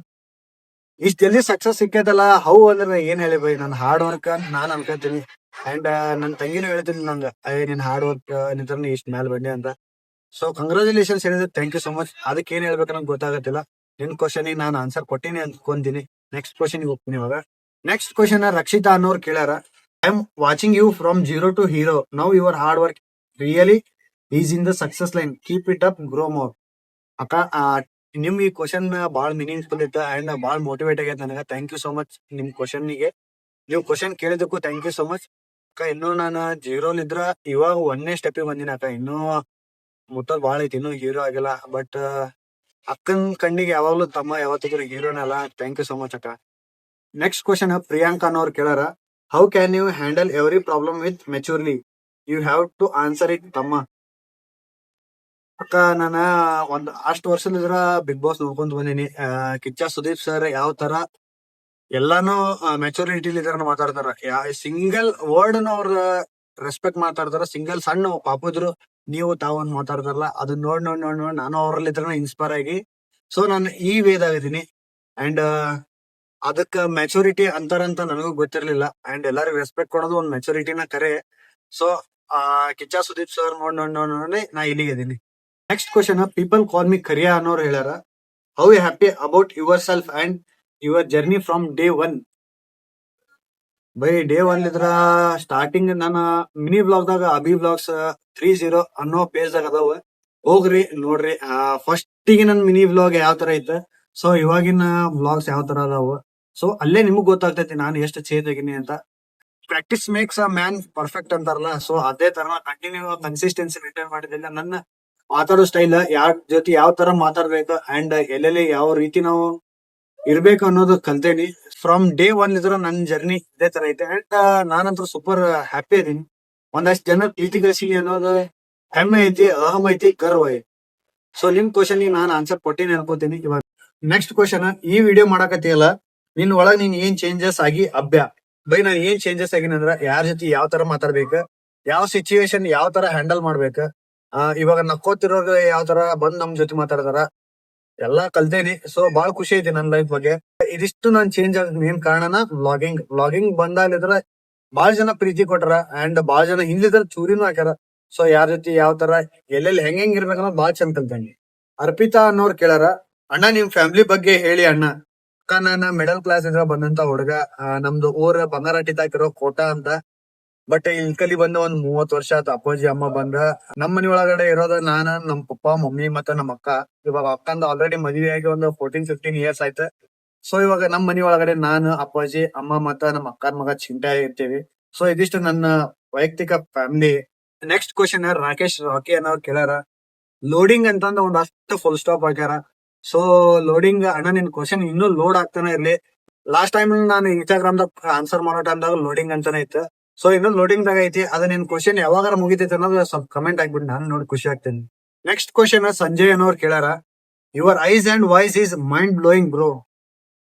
ಇಷ್ಟ ಜಲ್ದಿ ಸಕ್ಸಸ್ ಸಿಕ್ಕೈತಲ್ಲ, ಹೌ ಅಂದ್ರೆ ಏನ್ ಹೇಳಿ ಬೈ, ನನ್ ಹಾರ್ಡ್ ವರ್ಕ್ ನಾನ್ ಅನ್ಕೋತೀನಿ. ಅಂಡ್ ನನ್ ತಂಗಿನೂ ಹೇಳ್ತೀನಿ ನಂಗ, ನಿನ್ ಹಾರ್ಡ್ ವರ್ಕ್ ನಿಂತ್ರ ಇಷ್ಟ ಮ್ಯಾಲ ಬಂದೆ ಅಂತ. ಸೊ ಕಂಗ್ರಾಚುಲೇಷನ್ಸ್ ಹೇಳಿದ್ರೆ ಥ್ಯಾಂಕ್ ಯು ಸೋ ಮಚ್. ಅದಕ್ಕೆ ಏನ್ ಹೇಳ್ಬೇಕು ನಂಗೆ ಗೊತ್ತಾಗತ್ತಿಲ್ಲ. ನಿನ್ ಕ್ವಶನ್ ನಾನು ಆನ್ಸರ್ ಕೊಟ್ಟಿನಿ ಅನ್ಕೊಂತೀನಿ. ನೆಕ್ಸ್ಟ್ ಕ್ವಶನ್ ಹೋಗ್ತೀನಿ ಇವಾಗ. ನೆಕ್ಸ್ಟ್ ಕ್ವಶನ್ ರಕ್ಷಿತಾ ಅನ್ನೋರು ಕೇಳ್ಯಾರ. I am watching you from zero to hero. Now your hard work really is in the success line. Keep it up, grow more. ಅಕ್ಕ, ನಿಮ್ ಈ ಕ್ವಶನ್ ಬಾಳ್ ಮೀನಿಂಗ್ಫುಲ್ ಇತ್ತು ಅಂಡ್ ಬಾಳ್ ಮೋಟಿವೇಟ್ ಆಗೈತೆ ನನಗೆ. ಥ್ಯಾಂಕ್ ಯು ಸೋ ಮಚ್ ನಿಮ್ ಕ್ವಶನ್ಗೆ. ನೀವು ಕ್ವಶನ್ ಕೇಳಿದಕ್ಕೂ ಥ್ಯಾಂಕ್ ಯು ಸೋ ಮಚ್ ಅಕ್ಕ. ಇನ್ನೂ ನಾನು ಜೀರೋಲ್ ಇದ್ರ ಇವಾಗ 1ನೇ ಸ್ಟೆಪ್ ಬಂದಿನ ಅಕ್ಕ. ಇನ್ನೂ ಮುಟ್ಟೋದ್ ಬಾಳ ಐತಿ, ಇನ್ನೂ ಹೀರೋ ಆಗಿಲ್ಲ. ಬಟ್ ಅಕ್ಕನ್ ಕಣ್ಣಿಗೆ ಯಾವಾಗ್ಲೂ ತಮ್ಮ ಯಾವತ್ತಿದ್ರು ಹೀರೋನೇ ಅಲ್ಲ. ಥ್ಯಾಂಕ್ ಯು ಸೋ ಮಚ್ ಅಕ್ಕ. ನೆಕ್ಸ್ಟ್ ಕ್ವಶನ್ ಪ್ರಿಯಾಂಕಾ ಅನ್ನೋರು ಕೇಳಾರ. How can you handle every problem with maturely? You have to answer it ತಮ್ಮ. ಅಕ್ಕ, ನಾನ ಒಂದ್ ಅಷ್ಟು ವರ್ಷಲಿದ್ರ ಬಿಗ್ ಬಾಸ್ ನೋಡ್ಕೊಂತ ಬಂದೀನಿ. ಕಿಚ್ಚ ಸುದೀಪ್ ಸರ್ ಯಾವ ತರ ಎಲ್ಲಾನು ಮೆಚೂರಿಟಿ ಇದ್ರ ಮಾತಾಡ್ತಾರ. ಸಿಂಗಲ್ ವರ್ಡ್ ಅವ್ರ ರೆಸ್ಪೆಕ್ಟ್ ಮಾತಾಡ್ತಾರ. ಸಿಂಗಲ್ ಸಣ್ಣ ಪಾಪದ್ರು ನೀವು ತಾವೊಂದ್ ಮಾತಾಡ್ತಾರಲ್ಲ, ಅದನ್ನ ನೋಡ್ ನೋಡ್ ನೋಡ್ ನೋಡ್ ನಾನು ಅವ್ರಲ್ಲಿ ಇನ್ಸ್ಪೈರ್ ಆಗಿ ಸೊ ನಾನು ಈ ವೇದಾಗಿದ್ದೀನಿ. ಅಂಡ್ ಅದಕ್ಕ ಮೆಚೂರಿಟಿ ಅಂತಾರಂತ ನನಗೂ ಗೊತ್ತಿರ್ಲಿಲ್ಲ. ಅಂಡ್ ಎಲ್ಲರಿಗೂ ರೆಸ್ಪೆಕ್ಟ್ ಕೊಡೋದು ಒಂದ್ ಮೆಚೂರಿಟಿನ ಕರೆ. ಸೊ ಕಿಚ್ಚ ಸುದೀಪ್ ಸರ್ ನೋಡ್ ನೋಡ್ ನೋಡ್ ನೋಡಿ ನಾ ಇಲ್ಲಿಗೆ ಇದೀನಿ. Next question people call me Kariya ಅನ್ನೋರು ಹೇಳ್ಯಾರ. How you happy about yourself and your journey from day 1? By day 1 ಇದ್ರ ಸ್ಟಾರ್ಟಿಂಗ್ ನನ್ನ ಮಿನಿ ಬ್ಲಾಗ್ ದಾಗ ಅಭಿ ಬ್ಲಾಗ್ಸ್ 30 ಅನ್ನೋ ಪೇಜ್ ದಾಗ ಅದಾವ, ಹೋಗ್ರಿ ನೋಡ್ರಿ. ಫಸ್ಟಿಗೆ ನನ್ ಮಿನಿ ಬ್ಲಾಗ್ ಯಾವ ತರ ಐತೆ, ಸೊ ಇವಾಗಿನ ಬ್ಲಾಗ್ಸ್ ಯಾವ ತರ ಅದಾವ, ಸೊ ಅಲ್ಲೇ ನಿಮಗ್ ಗೊತ್ತಾಗ್ತೈತಿ ನಾನು ಎಷ್ಟು ಚೇಂಜ್ ಆಗಿನಿ ಅಂತ. Practice makes a man perfect ಅಂತಾರಲ್ಲ, ಸೊ ಅದೇ ತರ ಕಂಟಿನ್ಯೂ ಕನ್ಸಿಸ್ಟೆನ್ಸಿ ಮೇಂಟೈನ್ ಮಾಡಿದ್ರಿಂದ ನನ್ನ ಮಾತಾಡೋ ಸ್ಟೈಲ್, ಯಾರ ಜೊತೆ ಯಾವ ತರ ಮಾತಾಡ್ಬೇಕು ಅಂಡ್ ಎಲ್ಲೆಲ್ಲಿ ಯಾವ ರೀತಿ ನಾವು ಇರ್ಬೇಕು ಅನ್ನೋದು ಕಲ್ತೇನಿ. ಫ್ರಮ್ ಡೇ 1 ಇದ್ರ ನನ್ ಜರ್ನಿ ಇದೇ ತರ ಐತೆ. ಅಂಡ್ ನಾನಂತೂ ಸೂಪರ್ ಹ್ಯಾಪಿ ಇದೀನಿ. ಒಂದಷ್ಟು ಜನ ಪ್ರೀತಿ ಗಳಿಸಿ ಅನ್ನೋದು ಹೆಮ್ಮೆ ಐತಿ, ಅಹಂ ಐತಿ, ಗರ್ವ ಐತಿ. ಸೊ ನಿಮ್ ಕ್ವಶನ್ ನಾನು ಆನ್ಸರ್ ಕೊಟ್ಟಿನಿ ಅನ್ಕೋತೀನಿ. ಇವಾಗ ನೆಕ್ಸ್ಟ್ ಕ್ವಶನ್, ಈ ವಿಡಿಯೋ ಮಾಡಕತ್ತಿಯಲ್ಲ, ನಿನ್ ಒಳಗ್ ನೀನ್ ಏನ್ ಚೇಂಜಸ್ ಆಗಿ ಅಭ್ಯ? ಬೈ ನಾನು ಏನ್ ಚೇಂಜಸ್ ಆಗಿನ ಅಂದ್ರ ಯಾರ ಜೊತೆ ಯಾವ ತರ ಮಾತಾಡ್ಬೇಕು, ಯಾವ ಸಿಚುವೇಶನ್ ಯಾವ ತರ ಹ್ಯಾಂಡಲ್ ಮಾಡ್ಬೇಕು, ಇವಾಗ ನಕ್ಕೋತಿರೋರು ಯಾವ ತರ ಬಂದ್ ನಮ್ ಜೊತೆ ಮಾತಾಡ್ತಾರ, ಎಲ್ಲಾ ಕಲ್ತೇನಿ. ಸೊ ಬಾಳ್ ಖುಷಿ ಐತಿ ನನ್ ಲೈಫ್ ಬಗ್ಗೆ. ಇದಿಷ್ಟು ನಾನ್ ಚೇಂಜ್ ಆಗ ಮೇನ್ ಕಾರಣನ ವ್ಲಾಗಿಂಗ್ ಬಂದಾಲಿದ್ರ ಬಾಳ ಜನ ಪ್ರೀತಿ ಕೊಟ್ರ ಅಂಡ್ ಬಾಳ ಜನ ಹಿಂದಿದ್ರ ಚೂರಿನೂ ಹಾಕ್ಯಾರ. ಸೊ ಯಾರ ಜೊತೆ ಯಾವ ತರ ಎಲ್ಲೆಲ್ಲಿ ಹೆಂಗ್ ಇರ್ಬೇಕನ್ನೋದು ಬಾಳ ಚಂದ ಕಲ್ತೇನಿ. ಅರ್ಪಿತಾ ಅನ್ನೋರ್ ಕೇಳಾರ. ಅಣ್ಣ ನಿಮ್ ಫ್ಯಾಮಿಲಿ ಬಗ್ಗೆ ಹೇಳಿ ಅಣ್ಣ. ಅಕ್ಕ, ನಾನು ಮಿಡಲ್ ಕ್ಲಾಸ್ ಇದ್ರ ಬಂದಂತ ಹುಡುಗ. ನಮ್ದು ಊರ ಬಂಗಾರಟ್ಟಿ ತಾಕಿರೋ ಕೋಟ ಅಂತ. ಬಟ್ ಇಲ್ಕಲಿ ಬಂದ ಒಂದ್ 30 ವರ್ಷ ಆಯ್ತು. ಅಪ್ಪಾಜಿ ಅಮ್ಮ ಬಂದ ನಮ್ ಮನಿ ಒಳಗಡೆ ಇರೋದ ನಾನ, ನಮ್ ಪಪ್ಪ ಮಮ್ಮಿ ಮತ್ತೆ ನಮ್ಮ ಅಕ್ಕ. ಇವಾಗ ಅಕ್ಕಂದ ಆಲ್ರೆಡಿ ಮದುವೆ ಆಗಿ ಒಂದು 14-15 ಇಯರ್ಸ್ ಆಯ್ತು. ಸೊ ಇವಾಗ ನಮ್ ಮನಿ ಒಳಗಡೆ ನಾನು, ಅಪ್ಪಾಜಿ, ಅಮ್ಮ ಮತ್ತ ನಮ್ಮ ಅಕ್ಕನ ಮಗ ಚಿಂಟ ಇರ್ತೀವಿ. ಸೊ ಇದಿಷ್ಟು ನನ್ನ ವೈಯಕ್ತಿಕ family. Next question Rakesh Rocky ಅನ್ನೋರು ಕೇಳ್ಯಾರ. ಲೋಡಿಂಗ್ ಅಂತಂದ ಒಂದಷ್ಟು ಫುಲ್ ಸ್ಟಾಪ್ ಹಾಕ್ಯಾರ. ಸೊ ಲೋಡಿಂಗ್ ಅಣ್ಣ, ನಿನ್ ಕ್ವಶನ್ ಇನ್ನೂ ಲೋಡ್ ಆಗ್ತಾನೆ ಇರ್ಲಿ. ಲಾಸ್ಟ್ ಟೈಮ್ ನಾನು ಇನ್ಸ್ಟಾಗ್ರಾಮ್ ದಾಗ ಆನ್ಸರ್ ಮಾಡೋ ಟೈಮ್ದಾಗ ಲೋಡಿಂಗ್ ಅಂತಾನೆ ಇತ್ತು. ಸೊ ಇನ್ನೂ ಲೋಡಿಂಗ್ ದಾಗ ಐತಿ. ಅದ ನಿನ್ ಕ್ವಶನ್ ಯಾವಾಗಾರ ಮುಗಿತೈತೆ ಅನ್ನೋದು ಸ್ವಲ್ಪ ಕಮೆಂಟ್ ಆಗ್ಬಿಟ್ಟು ನಾನು ನೋಡಿ ಖುಷಿ ಆಗ್ತೇನೆ. ನೆಕ್ಸ್ಟ್ ಕ್ವಶನ್ ಸಂಜಯ್ ಅನ್ನೋರು ಕೇಳ್ಯಾರ. Your eyes and voice is mind blowing bro.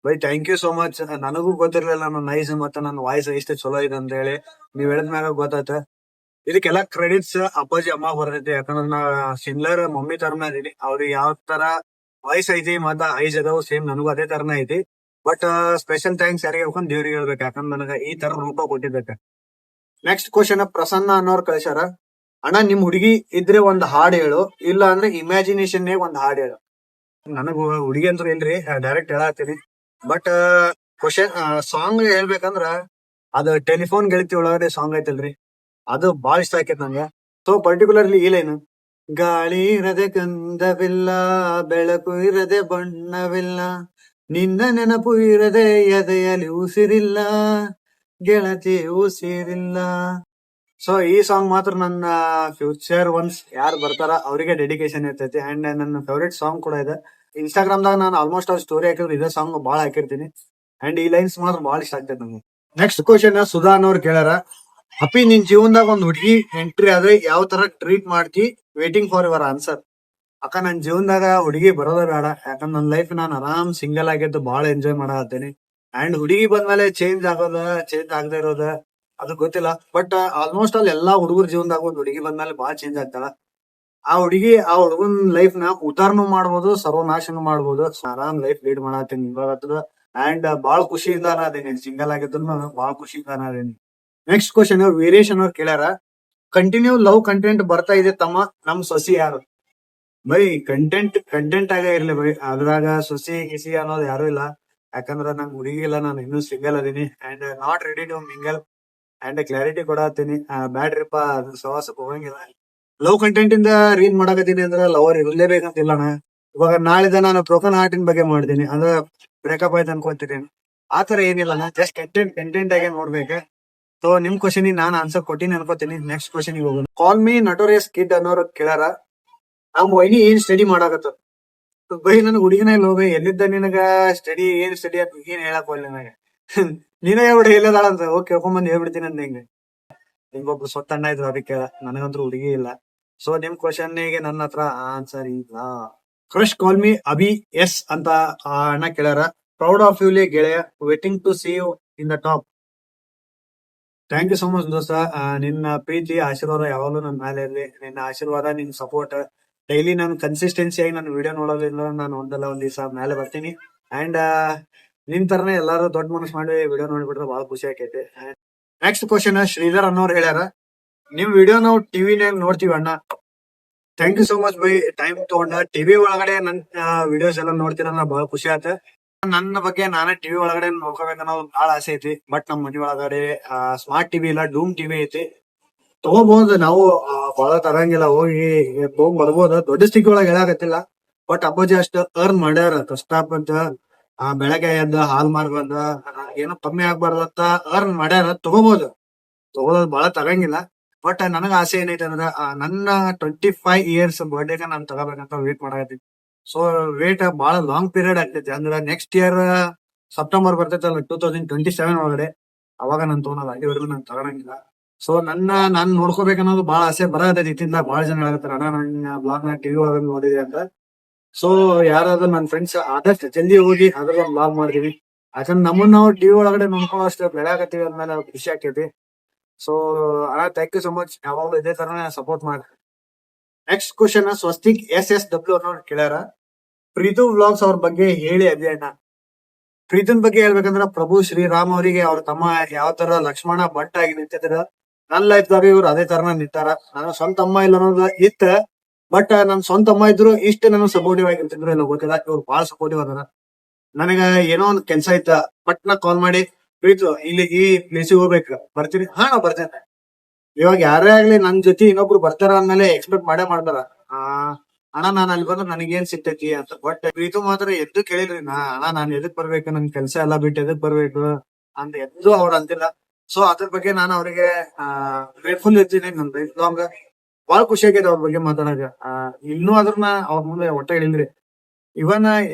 ಬೈ ಥ್ಯಾಂಕ್ ಯು ಸೋ ಮಚ್. ನನಗೂ ಗೊತ್ತಿರ್ಲಿಲ್ಲ ನನ್ನ ಐಸ್ ಮತ್ತೆ ನನ್ನ ವಾಯ್ಸ್ ಇಷ್ಟ ಚಲೋ ಇದೆ ಅಂತ ಹೇಳಿ. ನೀವ್ ಹೇಳಿದ್ಮ್ಯಾಗ ಗೊತ್ತಾಯ್ತ. ಇದಕ್ಕೆಲ್ಲ ಕ್ರೆಡಿಟ್ಸ್ ಅಪ್ಪಾಜಿ ಅಮ್ಮ ಬರ್ತೈತಿ. ಯಾಕಂದ್ರೆ ನಾ ಸಿಮ್ಲರ್ ಮಮ್ಮಿ ತರನ ಇದೀನಿ. ಅವ್ರಿಗೆ ಯಾವ ತರ ವಾಯ್ಸ್ ಐತಿ ಮತ್ತ ಐಸ್ ಅದಾವ ಸೇಮ್ ನನಗೂ ಅದೇ ತರನ ಐತಿ. ಬಟ್ ಸ್ಪೆಷಲ್ ಥ್ಯಾಂಕ್ಸ್ ಯಾರಿಗೆ ಹೇಳ್ಕೊಂಡು ದೇವ್ರಿಗೆ ಹೇಳ್ಬೇಕು, ಯಾಕಂದ್ರೆ ನನಗ ಈ ತರ ರೂಪ ಕೊಟ್ಟಿದ್ದಕ್ಕ. ನೆಕ್ಸ್ಟ್ ಕ್ವಶನ್ ಪ್ರಸನ್ನ ಅನ್ನೋರ್ ಕಳ್ಸ್ಯಾರ. ಅಣ್ಣ ನಿಮ್ ಹುಡುಗಿ ಇದ್ರೆ ಒಂದ್ ಹಾಡ್ ಹೇಳು, ಇಲ್ಲ ಅಂದ್ರೆ ಇಮ್ಯಾಜಿನೇಷನ್ ಒಂದ್ ಹಾಡ್ ಹೇಳು. ನನಗ ಹುಡುಗಿ ಅಂತ ಇಲ್ರಿ, ಡೈರೆಕ್ಟ್ ಹೇಳತ್ತೀನಿ. ಬಟ್ ಕ್ವಶನ್ ಸಾಂಗ್ ಹೇಳ್ಬೇಕಂದ್ರ ಅದು ಟೆಲಿಫೋನ್ ಗೆಳತಿ ಒಳಗಡೆ ಸಾಂಗ್ ಐತಲ್ರಿ, ಅದು ಬಾಳ ಇಷ್ಟ ಆಕೇತ್ ನಂಗೆ. ಸೊ ಪರ್ಟಿಕ್ಯುಲರ್ಲಿ ಈ ಲೈನ್, ಗಾಳಿ ಇರದೆ ಗಂಧವಿಲ್ಲ, ಬೆಳಕು ಇರದೆ ಬಣ್ಣವಿಲ್ಲ, ನಿನ್ನ ನೆನಪು ಇರದೆ ಎದೆಯಲ್ಲಿ ಉಸಿರಿಲ್ಲ, ಗೆಳತಿ ಉಸಿರಿಲ್ಲ. ಸೊ ಈ ಸಾಂಗ್ ಮಾತ್ರ ನನ್ನ ಫ್ಯೂಚರ್ ಒನ್ಸ್ ಯಾರು ಬರ್ತಾರ ಅವರಿಗೆ ಡೆಡಿಕೇಶನ್ ಇರ್ತೈತಿ. ಅಂಡ್ ನನ್ನ ಫೇವ್ರೇಟ್ ಸಾಂಗ್ ಕೂಡ ಇದೆ. ಇನ್ಸ್ಟಾಗ್ರಾಮ್ ದಾಗ ನಾನು ಆಲ್ಮೋಸ್ಟ್ ಅವ್ರ ಸ್ಟೋರಿ ಹಾಕಿದ್ರೆ ಇದೇ ಸಾಂಗ್ ಭಾಳ ಹಾಕಿರ್ತೀನಿ. ಅಂಡ್ ಈ ಲೈನ್ಸ್ ಮಾತ್ರ ಭಾಳ ಇಷ್ಟ ಆಗ್ತೈತೆ ನಂಗೆ. ನೆಕ್ಸ್ಟ್ ಕ್ವಶನ್ ಸುಧಾ ಅನ್ನೋರು ಕೇಳ್ಯಾರ, ಅಪ್ಪಿ ನಿನ್ ಜೀವನದಾಗ ಒಂದ್ ಹುಡುಗಿ ಎಂಟ್ರಿ ಆದ್ರೆ ಯಾವ ತರ ಟ್ರೀಟ್ ಮಾಡ್ತಿ? Waiting for your answer. ಅಕ್ಕ ನನ್ ಜೀವನದಾಗ ಹುಡುಗಿ ಬರೋದೇ ಬೇಡ, ಯಾಕಂದ್ರೆ ನನ್ನ ಲೈಫ್ ನಾನು ಆರಾಮ್ ಸಿಂಗಲ್ ಆಗಿದ್ದು ಬಹಳ ಎಂಜಾಯ್ ಮಾಡತ್ತೀನಿ. ಅಂಡ್ ಹುಡುಗಿ ಬಂದ್ಮೇಲೆ ಚೇಂಜ್ ಆಗೋದ ಚೇಂಜ್ ಆಗದೆ ಇರೋದ ಅದು ಗೊತ್ತಿಲ್ಲ. ಬಟ್ ಆಲ್ಮೋಸ್ಟ್ ಅಲ್ಲಿ ಎಲ್ಲಾ ಹುಡುಗರ ಜೀವನದಾಗ ಒಂದ್ ಹುಡುಗಿ ಬಂದ್ಮೇಲೆ ಬಹಳ ಚೇಂಜ್ ಆಗ್ತಾಳ. ಆ ಹುಡುಗಿ ಆ ಹುಡುಗನ್ ಲೈಫ್ ನ ಉದ್ದಾರನು ಮಾಡ್ಬೋದು, ಸರ್ವನಾಶನು ಮಾಡ್ಬೋದು. ಆರಾಮ್ ಲೈಫ್ ಲೀಡ್ ಮಾಡತ್ತೀನಿ ಇವಾಗ. ಅಂಡ್ ಬಾಳ ಖುಷಿಯಿಂದ ಅದೀನಿ, ಸಿಂಗಲ್ ಆಗಿದ್ರು ಬಾಳ ಖುಷಿಯಿಂದ ಅದೀನಿ. ನೆಕ್ಸ್ಟ್ ಕ್ವಶನ್ ವೀರೇಶ್ ಅನ್ನೋರು ಕೇಳ್ಯಾರ, ಕಂಟಿನ್ಯೂ ಲವ್ ಕಂಟೆಂಟ್ ಬರ್ತಾ ಇದೆ ತಮ್ಮ, ನಮ್ ಸೊಸಿ ಯಾರು? ಬೈ ಕಂಟೆಂಟ್ ಆಗೇ ಇರ್ಲಿ ಬೈ, ಅದ್ರಾಗ ಸೊಸಿ ಗಿಸಿ ಅನ್ನೋದು ಯಾರು ಇಲ್ಲ. ಯಾಕಂದ್ರ ನಂಗ್ ಹುಡುಗಿ ಇಲ್ಲ, ನಾನು ಇನ್ನೂ ಸಿಂಗಲ್ ಅದೀನಿ and not ready to mingle. And clarity ಕೊಡತ್ತೀನಿ, ಬ್ಯಾಡ್ರಿಪ್ಪ ಅದು ಸವಾಸಕ್ಕೆ ಹೋಗಂಗಿಲ್ಲ. ಲವ್ ಕಂಟೆಂಟ್ ಇಂದ ರೀಲ್ ಮಾಡಕತ್ತೀನಿ ಅಂದ್ರೆ ಲವರ್ ಇರ್ಲೇಬೇಕಂತಿಲ್ಲ ಅಣ್ಣ. ಇವಾಗ ನಾಳಿದ ನಾನು ಬ್ರೋಕನ್ ಹಾರ್ಟಿನ ಬಗ್ಗೆ ಮಾಡ್ತೀನಿ, ಅಂದ್ರೆ ಬ್ರೇಕಪ್ ಆಯ್ತು ಅನ್ಕೊಂತೀನಿ. ಆತರ ಏನಿಲ್ಲ ಅಣ್ಣ, ಜಸ್ಟ್ ಕಂಟೆಂಟ್ ಆಗೇ ನೋಡ್ಬೇಕು. ಸೊ ನಿಮ್ ಕ್ವಶನ್ ನಾನು ಆನ್ಸರ್ ಕೊಟ್ಟಿನಿ ಅನ್ಕೋತೀನಿ. ನೆಕ್ಸ್ಟ್ ಕ್ವಶನ್ ಹೋಗೋಣ. ಕಾಲ್ ಮೀ ನಟೋರಿಯಸ್ ಕಿಡ್ ಅನ್ನೋರು ಕೇಳಾರ, ನಮ್ ವೈನಿ ಏನ್ ಸ್ಟಡಿ ಮಾಡಾಕತ್ತ? ಬೈ ನನ್ ಹುಡುಗಿನ ಲೋಗ ಎಲ್ಲಿದ್ದ ನಿನಗ ಸ್ಟಡಿ ಅಂತ ಏನ್ ಹೇಳಕ್ ಹೋಗ್ಲಿ ನನಗೆ. ನೀನೇ ಹೇಳ್ಬಿಡ ಎಲ್ಲದಾಳ ಅಂತ ಹೋಗಿ ಕೇಳ್ಕೊಂಬಂದ್ ಹೇಳ್ಬಿಡ್ತೀನಿ ಅಂತ. ನಿಮ್ಗೊಬ್ರು ಸ್ವತ್ತಣ್ಣ ಇದ್ರು ಅದಕ್ಕೆ, ನನಗಂತೂ ಹುಡುಗಿ ಇಲ್ಲ. ಸೊ ನಿಮ್ ಕ್ವಶನ್ ಗೆ ನನ್ನ ಹತ್ರ ಆನ್ಸರ್ ಇಲ್ಲ. Crush call me Abhi S ಅಂತ ಆ ಅಣ್ಣ ಕೇಳ್ಯಾರ, ಪ್ರೌಡ್ ಆಫ್ ಯುಲಿ ಗೆಳೆಯ, waiting to see you in the top. Thank you so much ದೋಸ್ತ. ನಿನ್ನ ಪ್ರೀತಿ ಆಶೀರ್ವಾದ ಯಾವಾಗಲೂ ನನ್ನ ಮೇಲೆ ಇರಲಿ. ನಿನ್ನ ಆಶೀರ್ವಾದ, ನಿನ್ ಸಪೋರ್ಟ್ ಡೈಲಿ ನಾನು ಕನ್ಸಿಸ್ಟೆನ್ಸಿ ಆಗಿ ನಾನು ವಿಡಿಯೋ ನೋಡೋದ್ರಿಂದ ನಾನು ಒಂದಲ್ಲ ಒಂದ್ ದಿವಸ ಮೇಲೆ ಬರ್ತೀನಿ. ಅಂಡ್ ನಿನ್ ತರನೇ ಎಲ್ಲಾರು ದೊಡ್ಡ ಮನಸ್ಸು ಮಾಡಿ ವಿಡಿಯೋ ನೋಡ್ಬಿಟ್ರೆ ಬಹಳ ಖುಷಿ ಆಕೈತಿ. ನೆಕ್ಸ್ಟ್ ಕ್ವಶನ್ ಶ್ರೀಧರ್ ಅನ್ನೋರು ಹೇಳ್ಯಾರ, ನಿಮ್ ವಿಡಿಯೋ ನಾವು ಟಿವಿನಾಗ ನೋಡ್ತೀವಿ ಅಣ್ಣ. Thank you so much bye, time ತಗೊಂಡ ಟಿವಿ ಒಳಗಡೆ ನನ್ ವಿಡಿಯೋಸ್ ಎಲ್ಲ ನೋಡ್ತೀರಲ್ಲ ಬಹಳ ಖುಷಿ ಆಯ್ತ. ನನ್ನ ಬಗ್ಗೆ ನಾನೇ ಟಿವಿ ಒಳಗಡೆ ನೋಡ್ಕೋಬೇಕನ್ನೋ ಬಹಳ ಆಸೆ ಐತಿ. ಬಟ್ ನಮ್ಮ ಮನಿ ಒಳಗಡೆ ಸ್ಮಾರ್ಟ್ ಟಿವಿ ಇಲ್ಲ, ಡೂಮ್ ಟಿವಿ ಐತಿ. ತಗೋಬಹುದು ನಾವು, ಬಹಳ ತರಂಗಿಲ್ಲ, ಹೋಗಿ ತಗೊಂಡ್ ಬರ್ಬೋದು. ದೊಡ್ಡ ಸ್ಥಿತಿ ಒಳಗೆ ಹೇಳಾಕತ್ತಿಲ್ಲ. ಬಟ್ ಅಪ್ಪಾಜಿ ಅಷ್ಟ ಅರ್ನ್ ಮಾಡ್ಯಾರ ಕಷ್ಟಪಟ್ಟ. ಬೆಳಗ್ಗೆ ಎದ್ದ ಹಾಲ್ ಮಾರ್ಬಂದ ಏನೋ ಕಮ್ಮಿ ಆಗ್ಬಾರ್ದತ್ತ ಅರ್ನ್ ಮಾಡ್ಯಾರ. ತಗೋಬಹುದು, ತಗೋದ್ ಬಹಳ ತಗಂಗಿಲ್ಲ. ಬಟ್ ನನಗ ಆಸೆ ಏನೈತೆ ಅಂದ್ರ ನನ್ನ 25 ಇಯರ್ಸ್ ಬರ್ಡೇಗ ನಾನ್ ತಗೋಬೇಕಂತ ವೇಟ್ ಮಾಡಾಕತ್ತೀನಿ. ಸೊ ವೇಟ್ ಬಹಳ ಲಾಂಗ್ ಪೀರಿಯಡ್ ಆಗ್ತೈತಿ. ಅಂದ್ರ ನೆಕ್ಸ್ಟ್ ಇಯರ್ ಸೆಪ್ಟೆಂಬರ್ ಬರ್ತೈತಲ್ಲ 2027 ಒಳಗಡೆ, ಅವಾಗ ನಾನ್ ತಗೊಳಲ್ಲ. ಅಲ್ಲಿವರೆಗೂ ನಾನ್ ತಗೊಳಂಗಿಲ್ಲ. ಸೊ ನಾನ್ ನೋಡ್ಕೋಬೇಕನ್ನೋದು ಬಹಳ ಆಸೆ ಬರತೈತಿ. ಇತ್ತಿಂದ ಬಹಳ ಜನ ಹೇಳ್ತಾರ, ಅಣ್ಣ ನನ್ನ ಬ್ಲಾಗ್ ನ ಟಿವಿ ಒಳಗ ನೋಡಿದೆ ಅಂತ. ಸೊ ಯಾರಾದ್ರೂ ನನ್ನ ಫ್ರೆಂಡ್ಸ್ ಆದಷ್ಟು ಜಲ್ದಿ ಹೋಗಿ ಅದ್ರ ಒಂದು ಬ್ಲಾಗ್ ಮಾಡ್ತೀವಿ. ಯಾಕಂದ್ರೆ ನಮ್ಮನ್ನ ನಾವು ಟಿವಿ ಒಳಗಡೆ ನೋಡ್ಕೊಳ್ಳೋ ಅಷ್ಟು ಬೆಳೆಯಾಕತ್ತೀವಿ ಅಂದ್ಮೇಲೆ ಖುಷಿ ಆಕೈತಿ. So thank you so much, ಯಾವಾಗಲೂ ಇದೇ ತರನೇ ಸಪೋರ್ಟ್ ಮಾಡಿ. ನೆಕ್ಸ್ಟ್ ಕ್ವಶನ್ ಸ್ವಸ್ತಿಕ್ SSW ಅನ್ನೋರು ಕೇಳ್ಯಾರ, ಪ್ರೀತು ವ್ಲಾಗ್ಸ್ ಅವ್ರ ಬಗ್ಗೆ ಹೇಳಿ ಅಭಿಯಣ್ಣ. ಪ್ರೀತನ್ ಬಗ್ಗೆ ಹೇಳ್ಬೇಕಂದ್ರ ಪ್ರಭು ಶ್ರೀರಾಮ್ ಅವರಿಗೆ ಅವ್ರ ತಮ್ಮ ಯಾವ ತರ ಲಕ್ಷ್ಮಣ ಭಟ್ ಆಗಿ ನಿಂತಿದ್ರ, ನನ್ನ ಲೈಫ್ ದಾಗ ಇವ್ರು ಅದೇ ತರನ ನಿಂತಾರ. ನನ್ನ ಸ್ವಂತ ಅಮ್ಮ ಇಲ್ಲ ಅನ್ನೋದು ಇತ್ತ, ಬಟ್ ನನ್ ಸ್ವಂತ ಅಮ್ಮ ಇದ್ರು ಇಷ್ಟ ನನಗೆ ಸಪೋರ್ಟಿವ್ ಆಗಿರ್ತಿದ್ರು ಇಲ್ಲ ಗೊತ್ತಿಲ್ಲ. ಇವ್ರು ಬಹಳ ಸಪೋರ್ಟಿವ್ ಅದಾರ. ನನಗ ಏನೋ ಒಂದ್ ಕೆಲ್ಸ ಐತ, ಪಟ್ನ ಕಾಲ್ ಮಾಡಿ, ಪ್ರೀತು ಇಲ್ಲಿ ಈ ಪ್ಲೇಸಿಗೆ ಹೋಗ್ಬೇಕು, ಬರ್ತೀನಿ? ಹಾ ನಾ ಬರ್ತೇನೆ. ಇವಾಗ ಯಾರೇ ಆಗ್ಲಿ ನನ್ ಜೊತೆ ಇನ್ನೊಬ್ರು ಬರ್ತಾರ ಅಂದ್ಮೇಲೆ ಎಕ್ಸ್ಪೆಕ್ಟ್ ಮಾಡೇ ಮಾಡ್ತಾರ. ಅಣ್ಣ ನಾನ್ ಅಲ್ಲಿ ಬಂದ್ರೆ ನನಗೇನ್ ಸಿಗ್ತೈತಿ ಅಂತ. ಬಟ್ ಪ್ರೀತು ಮಾತ್ರ ಎದ್ದು ಕೇಳಿದ್ರಿ, ಅಣ್ಣ ನಾನ್ ಎದಕ್ ಬರ್ಬೇಕು, ನನ್ ಕೆಲ್ಸ ಎಲ್ಲಾ ಬಿಟ್ಟು ಎದಕ್ ಬರ್ಬೇಕು ಅಂತ ಎದ್ದು ಅವ್ರ ಅಂತಿಲ್ಲ. ಸೊ ಅದ್ರ ಬಗ್ಗೆ ನಾನು ಅವ್ರಿಗೆ ಗ್ರೇಟ್ಫುಲ್ ಇರ್ತೀನಿ. ನನ್ ಲೈಫ್ ಲಾಂಗ್ ಬಹಳ ಖುಷಿ ಆಗೈತೆ ಅವ್ರ ಬಗ್ಗೆ ಮಾತಾಡಾಗ. ಇನ್ನೂ ಅದ್ರನ್ನ ಅವ್ರ ಮುಂದೆ ಒಟ್ಟ ಹೇಳಿಲ್ರಿ. ಇವನ್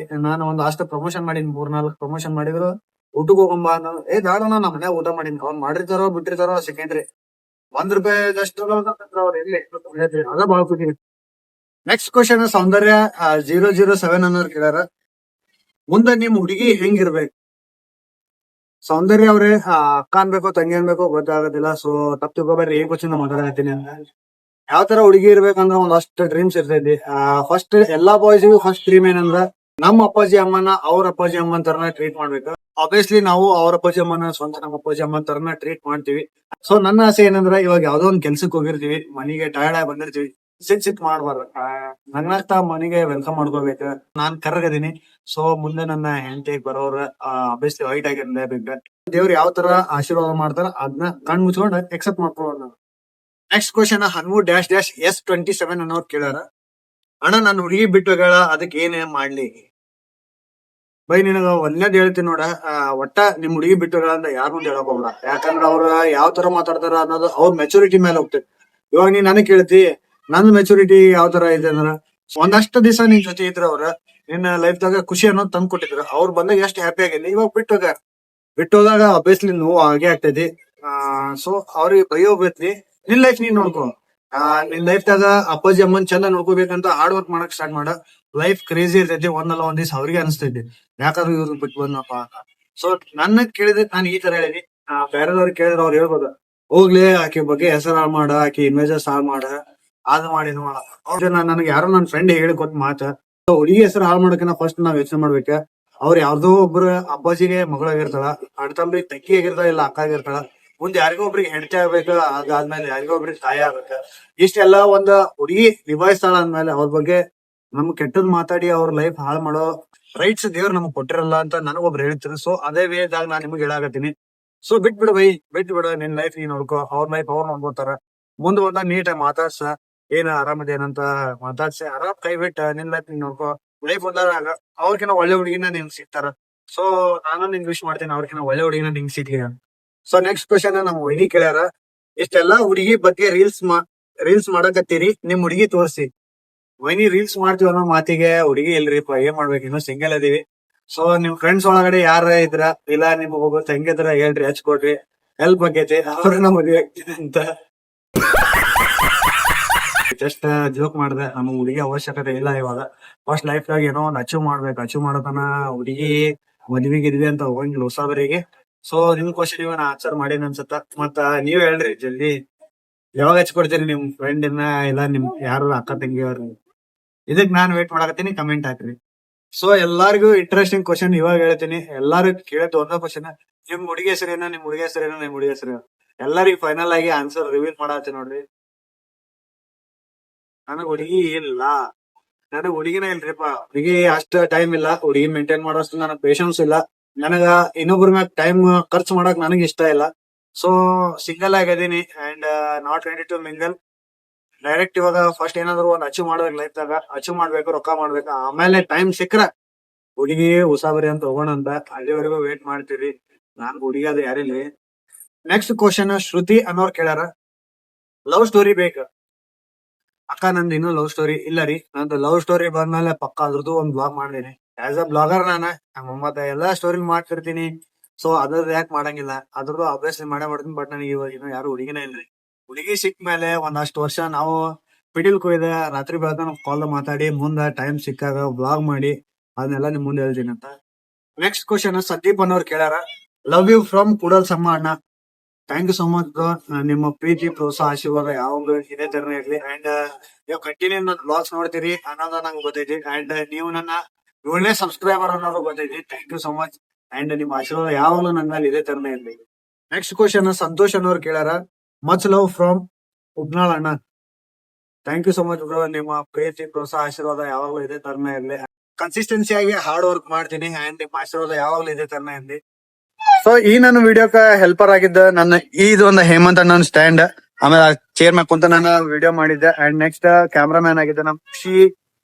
ನಾನು ಒಂದು ಅಷ್ಟ ಪ್ರಮೋಷನ್ ಮಾಡೀನಿ, 3-4 ಪ್ರಮೋಷನ್ ಮಾಡಿದ್ರು. ಊಟಕ್ಕೆ ಹೋಗಂಬ ಅನ್ನೋದು, ದಾಡ ನಾ ಮನ್ಯಾಗ ಊಟ ಮಾಡೀನಿ. ಅವ್ರು ಮಾಡಿರ್ತಾರೋ ಬಿಟ್ಟಿರ್ತಾರೋ ಸೆಕೆಂಡ್ರಿ. ₹1 ಅವ್ರು ಎಲ್ಲಿ ಅದ ಬಹಳ ಖುಷಿ. ನೆಕ್ಸ್ಟ್ ಕ್ವಶನ್ ಸೌಂದರ್ಯ 007 ಅನ್ನೋರು ಕೇಳ್ಯಾರ, ಮುಂದೆ ನಿಮ್ ಹುಡುಗಿ ಹೆಂಗಿರ್ಬೇಕು? ಸೌಂದರ್ಯ ಅವ್ರೆ ಅಕ್ಕ ಅನ್ಬೇಕು ತಂಗಿ ಅನ್ಬೇಕು ಗೊತ್ತಾಗೋದಿಲ್ಲ. ಸೊ ತಪ್ಪು ತಿಳ್ಕೊಬೇಡ್ರಿ, ಏನ್ ಕ್ವಶನ್ ಮಾತಾಡತ್ತೀನಿ ಅಂತ. ಯಾವ ತರ ಹುಡುಗಿ ಇರ್ಬೇಕಂದ್ರ ಒಂದಷ್ಟು ಡ್ರೀಮ್ಸ್ ಇರ್ತೈತಿ. ಫಸ್ಟ್ ಎಲ್ಲಾ ಬಾಯ್ಸ್ಗೂ ಫಸ್ಟ್ ಡ್ರೀಮ್ ಏನಂದ್ರ ನಮ್ಮ ಅಪ್ಪಾಜಿ ಅಮ್ಮನ ಅವ್ರ ಅಪ್ಪಾಜಿ ಅಮ್ಮನ ತರನ ಟ್ರೀಟ್ ಮಾಡ್ಬೇಕು. ಆಬ್ವಿಯಸ್ಲಿ ನಾವು ಅವ್ರ ಅಪ್ಪಾಜಿ ಅಮ್ಮನ ಸ್ವಂತ ನಮ್ಮ ಅಪ್ಪಾಜಿ ಅಮ್ಮನ ತರನ ಟ್ರೀಟ್ ಮಾಡ್ತೀವಿ. ಸೊ ನನ್ನ ಆಸೆ ಏನಂದ್ರ ಇವಾಗ ಯಾವ್ದೋ ಒಂದ್ ಕೆಲ್ಸಕ್ಕೆ ಹೋಗಿರ್ತೀವಿ, ಮನಿಗೆ ಟಯರ್ಡ್ ಆಗಿ ಬಂದಿರ್ತೀವಿ, ಸಿಟ್ ಮಾಡ್ಬಾರ್ದು. ನನ್ನಷ್ಟ ಮನಿಗೆ ವೆಲ್ಕಮ್ ಮಾಡ್ಕೋಬೇಕು. ನಾನ್ ಕರ್ಗದೀನಿ. ಸೊ ಮುಂದೆ ನನ್ನ ಹೆಂಡತಿಗೆ ಬರೋರ ಆಬ್ವಿಯಸ್ಲಿ ವೈಟ್ ಆಗಿರ್ಲೇಬೇಕು. ದೇವ್ರು ಯಾವ ತರ ಆಶೀರ್ವಾದ ಮಾಡ್ತಾರ ಅದನ್ನ ಕಣ್ ಮುಚ್ಕೊಂಡು ಎಕ್ಸೆಪ್ಟ್ ಮಾಡ್ಕೊಳ್ಳೋಣ. ನೆಕ್ಸ್ಟ್ ಕ್ವಶನ್ ಹನ್ಮು-S27 ಅನ್ನೋರು ಕೇಳಾರ, ಅಣ್ಣ ನಾನು ಹುಡುಗಿ ಬಿಟ್ಟೋಗಳ ಅದಕ್ಕೆ ಏನೇನ್ ಮಾಡ್ಲಿ? ಬೈ ನಿನಗ ಒಂದೇದ್ ಹೇಳ್ತೀನಿ ನೋಡ, ಒಟ್ಟ ನಿಮ್ ಹುಡುಗಿ ಬಿಟ್ಟೋಗಳ ಅಂತ ಯಾರು ಮುಂದೆ ಹೇಳಕ್ ಹೋಗ್ಬೇಡ. ಯಾಕಂದ್ರ ಅವ್ರ ಯಾವ ತರ ಮಾತಾಡ್ತಾರ ಅನ್ನೋದು ಅವ್ರ ಮೆಚುರಿಟಿ ಮೇಲೆ ಹೋಗ್ತೈತಿ. ಇವಾಗ ನೀ ನನಗ್ ಕೇಳ್ತಿ, ನನ್ ಮೆಚುರಿಟಿ ಯಾವ ತರ ಇದೆ ಅಂದ್ರ, ಒಂದಷ್ಟು ದಿವಸ ನಿನ್ ಜೊತೆ ಇದ್ರ ಅವ್ರ ನಿನ್ನ ಲೈಫ್ ದಾಗ ಖುಷಿ ಅನ್ನೋದು ತಂದ್ ಕೊಟ್ಟಿದ್ರು. ಅವ್ರು ಬಂದಾಗ ಎಷ್ಟು ಹ್ಯಾಪಿ ಆಗಿಲ್ಲ. ಇವಾಗ ಬಿಟ್ಟೋದಾಗ ಅಬ್ವಿಯಸ್ಲಿ ನೋವು ಹಾಗೆ ಆಗ್ತೈತಿ. ಸೊ ಅವ್ರಿಗೆ ಬೈಯೋ ಬೇಕ್ರಿ. ನಿನ್ ಲೈಫ್ ನೀನ್ ನೋಡ್ಕೊ. ನಿನ್ ಲೈಫ್ ದಾಗ ಅಪ್ಪಾಜಿ ಅಮ್ಮನ್ ಚಂದ ನೋಡ್ಕೋಬೇಕಂತ ಹಾರ್ಡ್ ವರ್ಕ್ ಮಾಡಕ್ ಸ್ಟಾರ್ಟ್ ಮಾಡ. ಲೈಫ್ ಕ್ರೇಜಿ ಇರ್ತೈತಿ. ಒಂದಲ್ಲ ಒಂದ್ ದಿವ್ಸ ಅವ್ರಿಗೆ ಅನಿಸ್ತೈತಿ, ಯಾಕಾದ್ರೂ ಇವ್ರು ಬಿಟ್ಟು ಬಂದಪ್ಪ. ಸೊ ನನ್ನ ಕೇಳಿದ್ರೆ ನಾನು ಈ ತರ ಹೇಳಿನಿ. ಬೇರೆದವ್ರಿಗೆ ಕೇಳಿದ್ರೆ ಅವ್ರು ಹೇಳ್ಬೋದು, ಹೋಗ್ಲಿ ಆಕೆ ಬಗ್ಗೆ ಹೆಸರು ಹಾಳು ಮಾಡ, ಆಕೆ ಇಮೇಜಸ್ ಹಾಳು ಮಾಡ, ಅದು ಮಾಡಿ ಇದು ಮಾಡ. ಅವ್ರ ನನಗೆ ಯಾರೋ ನನ್ನ ಫ್ರೆಂಡ್ ಹೇಳಿ ಕೊಟ್ಟ ಮಾತ, ಹುಡುಗಿ ಹೆಸರು ಹಾಳು ಮಾಡೋಕಿನ ಫಸ್ಟ್ ನಾವ್ ಯೋಚನೆ ಮಾಡ್ಬೇಕ. ಅವ್ರ ಯಾವ್ದೋ ಒಬ್ರು ಅಪ್ಪಾಜಿಗೆ ಮಗಳಾಗಿರ್ತಾಳ, ಅಣ್ತಂಬ್ರಿಗೆ ತಂಗಿ ಆಗಿರ್ತಾಳ, ಇಲ್ಲ ಅಕ್ಕ ಆಗಿರ್ತಾಳ, ಮುಂದೆ ಯಾರಿಗೋ ಒಬ್ರಿಗೆ ಹೆಂಡತಿ ಆಗ್ಬೇಕ, ಅದಾದ್ಮೇಲೆ ಯಾರಿಗೋ ಒಬ್ರಿಗೆ ತಾಯಿ ಆಗ್ಬೇಕ. ಇಷ್ಟೆಲ್ಲ ಒಂದ್ ಹುಡುಗಿ ನಿಭಾಯಿಸ್ತಾಳ ಅಂದ್ಮೇಲೆ ಅವ್ರ ಬಗ್ಗೆ ನಮ್ಗ್ ಕೆಟ್ಟದ್ ಮಾತಾಡಿ ಅವ್ರ ಲೈಫ್ ಹಾಳು ಮಾಡೋ ರೈಟ್ಸ್ ದೇವ್ರು ನಮಗ್ ಕೊಟ್ಟಿರಲ್ಲ ಅಂತ ನನಗೊಬ್ರು ಹೇಳ್ತಿದ್ರು. ಸೊ ಅದೇ ವೇದಾಗ ನಾನ್ ನಿಮ್ಗೆ ಹೇಳಾಕತ್ತೀನಿ. ಸೊ ಬಿಟ್ಬಿಡು ಬೈ, ಬಿಟ್ಬಿಡು. ನಿನ್ ಲೈಫ್ ನೀನ್ ನೋಡ್ಕೋ, ಅವ್ರ ಲೈಫ್ ಅವ್ರು ನೋಡ್ಕೋತಾರ. ಮುಂದ್ ಬಂದಾಗ ನೀಟಾಗಿ ಮಾತಾಡ್ಸ, ಏನ ಆರಾಮದೇನಂತ ಮಾತಾಡ್ಸಿ ಆರಾಮ್ ಕೈ ಬಿಟ್ಟ ನಿನ್ ಲೈಫ್ ನೀನ್ ನೋಡ್ಕೋ. ಲೈಫ್ ಬಂದಾಗ ಅವ್ರಕಿನ ಒಳ್ಳೆ ಹುಡುಗಿನ ನಿಂಗ್ ಸಿಗ್ತಾರ. ಸೊ ನಾನು ನಿಂಗ್ ವಿಶ್ ಮಾಡ್ತೀನಿ, ಅವ್ರಕಿನ ಒಳ್ಳೆ ಹುಡುಗಿನ ನಿಂಗ್ ಸಿಗ್ಲಿ. ಸೊ ನೆಕ್ಸ್ಟ್ ಕ್ವಶನ್ ನಮ್ ವೈನಿ ಕೇಳ್ಯಾರ, ಇಷ್ಟೆಲ್ಲಾ ಹುಡುಗಿ ಬಗ್ಗೆ ರೀಲ್ಸ್ ಮಾಡಕತ್ತೀರಿ, ನಿಮ್ ಹುಡುಗಿ ತೋರ್ಸಿ. ವೈನಿ ರೀಲ್ಸ್ ಮಾಡ್ತೀವಿ ಅನ್ನೋ ಮಾತಿಗೆ ಹುಡುಗಿ ಇಲ್ರಿಪ್ಪ, ಏನ್ ಮಾಡ್ಬೇಕು, ಇನ್ನು ಸಿಂಗಲ್ ಅದೀವಿ. ಸೊ ನಿಮ್ ಫ್ರೆಂಡ್ಸ್ ಒಳಗಡೆ ಯಾರ ಇದ್ರ, ಇಲ್ಲ ನಿಮ್ ಒಬ್ಬ ತಂಗಿದ್ರ ಹೇಳ್ರಿ, ಹಚ್ಕೊಡ್ರಿ, ಹೆಲ್ಪ್ ಆಗೈತಿ, ಅವ್ರನ್ನ ಮದ್ವೆ ಆಗ್ತೀನಿ ಅಂತ ಜಸ್ಟ್ ಜೋಕ್ ಮಾಡ್ದೆ. ನಮ್ಮ ಹುಡುಗಿ ಅವಶ್ಯಕತೆ ಇಲ್ಲ ಇವಾಗ. ಫಸ್ಟ್ ಲೈಫ್ ದಾಗ ಏನೋ ಒಂದ್ ಅಚೀವ್ ಮಾಡೋತನ ಹುಡುಗಿ ಮದ್ವಿ ಗಿದ್ವಿ ಅಂತ ಹೋಗಂಗಿಲ್ಲ ಹೊಸಬರಿಗೆ. ಸೊ ನಿಮ್ ಕ್ವಶನ್ ಇವ ನಾ ಆನ್ಸರ್ ಮಾಡೀನಿ ಅನ್ಸತ್ತ. ಮತ್ತ ನೀವ್ ಹೇಳ್ರಿ ಜಲ್ದಿ, ಯಾವಾಗ ಹಚ್ಕೊಡ್ತೀರಿ ನಿಮ್ ಫ್ರೆಂಡ್ ಇಲ್ಲ ನಿಮ್ ಯಾರು ಅಕ್ಕ ತಂಗಿ ಅವ್ರ? ಇದಕ್ ನಾನ್ ವೇಟ್ ಮಾಡಕತ್ತೀನಿ, ಕಮೆಂಟ್ ಹಾಕ್ರಿ. ಸೊ ಎಲ್ಲಾರ್ಗು ಇಂಟ್ರೆಸ್ಟಿಂಗ್ ಕ್ವಶನ್ ಇವಾಗ ಹೇಳ್ತೀನಿ. ಎಲ್ಲಾರು ಕೇಳಿದ್ ಒಂದ ಕ್ವಶನ್, ನಿಮ್ ಹುಡುಗಿ ಹೆಸರೇನ, ನಿಮ್ ಹುಡುಗಿ ಹೆಸರೇನ, ನಿಮ್ ಹುಡುಗಿ ಹೆಸರೇನು? ಎಲ್ಲರಿಗೂ ಫೈನಲ್ ಆಗಿ ಆನ್ಸರ್ ರಿವೀಲ್ ಮಾಡತ್ತೀನಿ ನೋಡ್ರಿ. ನನಗ್ ಹುಡುಗಿ ಇಲ್ಲ, ನನಗ್ ಹುಡುಗಿನ ಇಲ್ರಿಪ್ಪ. ಹುಡುಗಿ ಅಷ್ಟ ಟೈಮ್ ಇಲ್ಲ, ಹುಡುಗಿ ಮೇಂಟೈನ್ ಮಾಡೋಷ್ಟು ನನಗ್ ಪೇಶನ್ಸ್ ಇಲ್ಲ. ನನಗ ಇನ್ನೊಬ್ರ ಮ್ಯಾಗ ಟೈಮ್ ಖರ್ಚು ಮಾಡಕ್ ನನಗ್ ಇಷ್ಟ ಇಲ್ಲ. ಸೊ ಸಿಂಗಲ್ ಆಗಿದೀನಿ and not ready to mingle. Direct ಇವಾಗ ಫಸ್ಟ್ ಏನಾದ್ರು ಒಂದ್ ಅಚೀವ್ ಮಾಡ್ಬೇಕು ಲೈಫ್ ದಾಗ, ಅಚೀವ್ ಮಾಡ್ಬೇಕು, ರೊಕ್ಕ ಮಾಡ್ಬೇಕು, ಆಮೇಲೆ ಟೈಮ್ ಸಿಕ್ಕ್ರ ಹುಡುಗಿ ಉಸಾಬರಿ ಅಂತ ಹೋಗೋಣ ಅಂತ. ಅಲ್ಲಿವರೆಗೂ ವೇಟ್ ಮಾಡ್ತೀರಿ. ನಾನ್ ಹುಡುಗಿ ಅದು ಯಾರಿಲ್ಲ. ನೆಕ್ಸ್ಟ್ ಕ್ವಶನ್ ಶ್ರುತಿ ಅನ್ನೋರ್ ಕೇಳ್ಯಾರ, ಲವ್ ಸ್ಟೋರಿ ಬೇಕು ಅಕ್ಕ. ನಂದು ಇನ್ನೂ ಲವ್ ಸ್ಟೋರಿ ಇಲ್ಲ ರೀ. ನಂದು ಲವ್ ಸ್ಟೋರಿ ಬಂದ್ಮೇಲೆ ಪಕ್ಕ ಅದ್ರದ್ದು ಒಂದ್ ಬ್ಲಾಗ್ ಮಾಡಿದೀನಿ. ಆಸ್ ಅ ಬ್ಲಾಗರ್ ಮತ್ತೆ ಎಲ್ಲಾ ಸ್ಟೋರಿ ಮಾಡ್ತಿರ್ತೀನಿ. ಸೊ ಅದ್ರದ್ದು ಯಾಕೆ ಮಾಡಂಗಿಲ್ಲ, ಅದ್ರದ್ದು ಅಭ್ಯಾಸ ಮಾಡೇ ಮಾಡ್ತೀನಿ. ಬಟ್ ನನಗೆ ಇವಾಗ ಇನ್ನೂ ಯಾರು ಹುಡುಗಿನೇ ಇಲ್ರಿ. ಹುಡುಗಿ ಸಿಕ್ ಮೇಲೆ ಒಂದಷ್ಟು ವರ್ಷ ನಾವು ಪಿಡಿಲ್ ಕೊಯ್ದ ರಾತ್ರಿ ಬೆಳತನ ಕಾಲ್ ಮಾತಾಡಿ, ಮುಂದ ಟೈಮ್ ಸಿಕ್ಕಾಗ ಬ್ಲಾಗ್ ಮಾಡಿ ಅದನ್ನೆಲ್ಲ ನಿಮ್ ಮುಂದೆ ಹೇಳ್ತೀನಿ ಅಂತ. ನೆಕ್ಸ್ಟ್ ಕ್ವಶನ್ ಸಂದೀಪ್ ಅನ್ನೋರು ಕೇಳ್ಯಾರ, love you from Kudalasangama ಅಣ್ಣ. Thank you so much bro. ನಿಮ್ಮ ಪ್ರೀತಿ ಪ್ರೋತ್ಸಾಹ ಆಶೀರ್ವಾದ ಯಾವಾಗ್ಲೂ ಇದೇ ತರನೇ ಇರ್ಲಿ. ಅಂಡ್ ನೀವು ಕಂಟಿನ್ಯೂ ನನ್ನ ಬ್ಲಾಗ್ಸ್ ನೋಡ್ತೀರಿ ಅನ್ನೋದ ನಂಗೆ ಗೊತ್ತೈತಿ. ಅಂಡ್ ನೀವು ನನ್ನ 7ನೇ ಸಬ್ಸ್ಕ್ರೈಬರ್ ಅನ್ನೋದು ಗೊತ್ತೈತಿ. Thank you so much. And ನಿಮ್ಮ ಆಶೀರ್ವಾದ ಯಾವಾಗ್ಲೂ ನನ್ನ ಮೇಲೆ ಇದೇ ತರನೇ ಇರ್ಲಿ. ನೆಕ್ಸ್ಟ್ ಕ್ವಶನ್ ಸಂತೋಷ್ ಅನ್ನೋರು ಕೇಳ್ಯಾರ, ಮಚ್ ಲವ್ ಫ್ರಮ್ ಉಬ್ನಾಳ್ ಅಣ್ಣ. Thank you so much bro. ನಿಮ್ಮ ಪ್ರೀತಿ ಪ್ರೋತ್ಸಾಹ ಆಶೀರ್ವಾದ ಯಾವಾಗ್ಲೂ ಇದೇ ತರನೇ ಇರ್ಲಿ. ಕನ್ಸಿಸ್ಟೆನ್ಸಿ ಆಗಿ ಹಾರ್ಡ್ ವರ್ಕ್ ಮಾಡ್ತೀನಿ ಅಂಡ್ ನಿಮ್ಮ ಆಶೀರ್ವಾದ ಯಾವಾಗ್ಲೂ ಇದೇ ತರನೇ ಇರ್ಲಿ. ಸೊ ಈ ನನ್ನ ವಿಡಿಯೋಕ ಹೆಲ್ಪರ್ ಆಗಿದ್ದ ನನ್ನ ಇದು ಒಂದು ಹೇಮಂತ್ ಅಣ್ಣ ಸ್ಟ್ಯಾಂಡ್, ಆಮೇಲೆ ಚೇರ್ ಮ್ಯಾಗ ಕುಂತ ನಾನು ವಿಡಿಯೋ ಮಾಡಿದ್ದೆ. ಅಂಡ್ ನೆಕ್ಸ್ಟ್ ಕ್ಯಾಮ್ರಾ ಮ್ಯಾನ್ ಆಗಿದ್ದ ನಮ್ ಖುಷಿ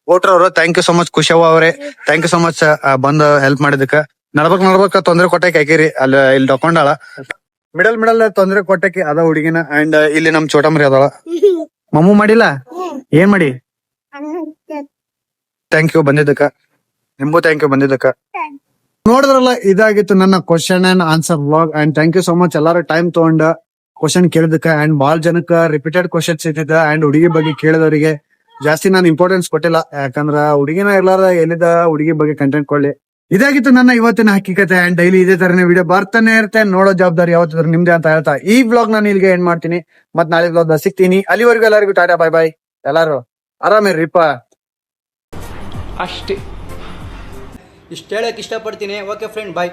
ವೋಟರ್ ಅವರು. ಥ್ಯಾಂಕ್ ಯು ಸೋ ಮಚ್ ಖುಷಿ ಅವರೇ, ಥ್ಯಾಂಕ್ ಯು ಸೋ ಮಚ್ ಬಂದ್ ಹೆಲ್ಪ್ ಮಾಡಿದಕ್ಕ. ನಡ್ಬೇಕ ತೊಂದ್ರೆ ಕೊಟ್ಟಕ್ಕೆ ಹಾಕಿರಿ, ಅಲ್ಲಿ ಇಲ್ಲಿ ತಕೊಂಡಾಳ ಮಿಡಲ್ ತೊಂದ್ರೆ ಕೊಟ್ಟಕ್ಕೆ ಅದ ಹುಡುಗಿನ. ಅಂಡ್ ಇಲ್ಲಿ ನಮ್ ಚೋಟಮರಿ ಅದಾಳ. ಮಮ್ಮು ಮಾಡಿಲ್ಲ, ಏನ್ ಮಾಡಿ? ಥ್ಯಾಂಕ್ ಯು ಬಂದಿದ್ದಕ್ಕ, ನಿಮ್ಗೂ ಥ್ಯಾಂಕ್ ಯು ಬಂದಿದ್ದಕ್ಕ. ನೋಡಿದ್ರಲ್ಲ, ಇದಾಗಿತ್ತು ನನ್ನ question and answer vlog. And thank you so much ಎಲ್ಲಾರು ಟೈಮ್ ತಗೊಂಡ ಕ್ವಶನ್ ಕೇಳಿದಕ್ಕ. ಅಂಡ್ ಬಾಳ್ ಜನಕ್ಕ ರಿಪೀಟೆಡ್ ಕ್ವಶನ್ಸ್ ಇದ್ದಿದ್ದ. ಅಂಡ್ ಹುಡುಗಿ ಬಗ್ಗೆ ಕೇಳಿದವರಿಗೆ ಜಾಸ್ತಿ ನಾನು ಇಂಪಾರ್ಟೆನ್ಸ್ ಕೊಟ್ಟಿಲ್ಲ, ಯಾಕಂದ್ರ ಹುಡುಗಿನ ಇರ್ಲಾರ ಎಲ್ಲಿದ್ದ ಹುಡುಗಿ ಬಗ್ಗೆ ಕಂಟೆಂಟ್ ಕೊಡ್ಲಿ. ಇದಾಗಿತ್ತು ನನ್ನ ಇವತ್ತಿನ ಹಕ್ಕಿಕತೆ. ಅಂಡ್ ಡೈಲಿ ಇದೇ ತರನೇ ವಿಡಿಯೋ ಬರ್ತಾನೆ ಇರುತ್ತೆ. ನೋಡೋ ಜವಾಬ್ದಾರಿ ಯಾವತ್ತಿದ್ರು ನಿಮ್ದೆ ಅಂತ ಹೇಳ್ತಾ ಈ ವ್ಲಾಗ್ ನಾನು ಇಲ್ಲಿಗೆ ಎಂಡ್ ಮಾಡ್ತೀನಿ. ಮತ್ ನಾಳೆ ವ್ಲಾಗ್ ಸಿಗ್ತೀನಿ. ಅಲ್ಲಿವರೆಗೂ ಎಲ್ಲರಿಗೂ ಟಾಟಾ ಬೈ ಬೈ. ಎಲ್ಲಾರು ಆರಾಮಿರ್ರಿಪ್ಪ. ಅಷ್ಟೇ ಇಷ್ಟು ಹೇಳಕ್ಕೆ ಇಷ್ಟಪಡ್ತೀನಿ. ಓಕೆ ಫ್ರೆಂಡ್, ಬಾಯ್.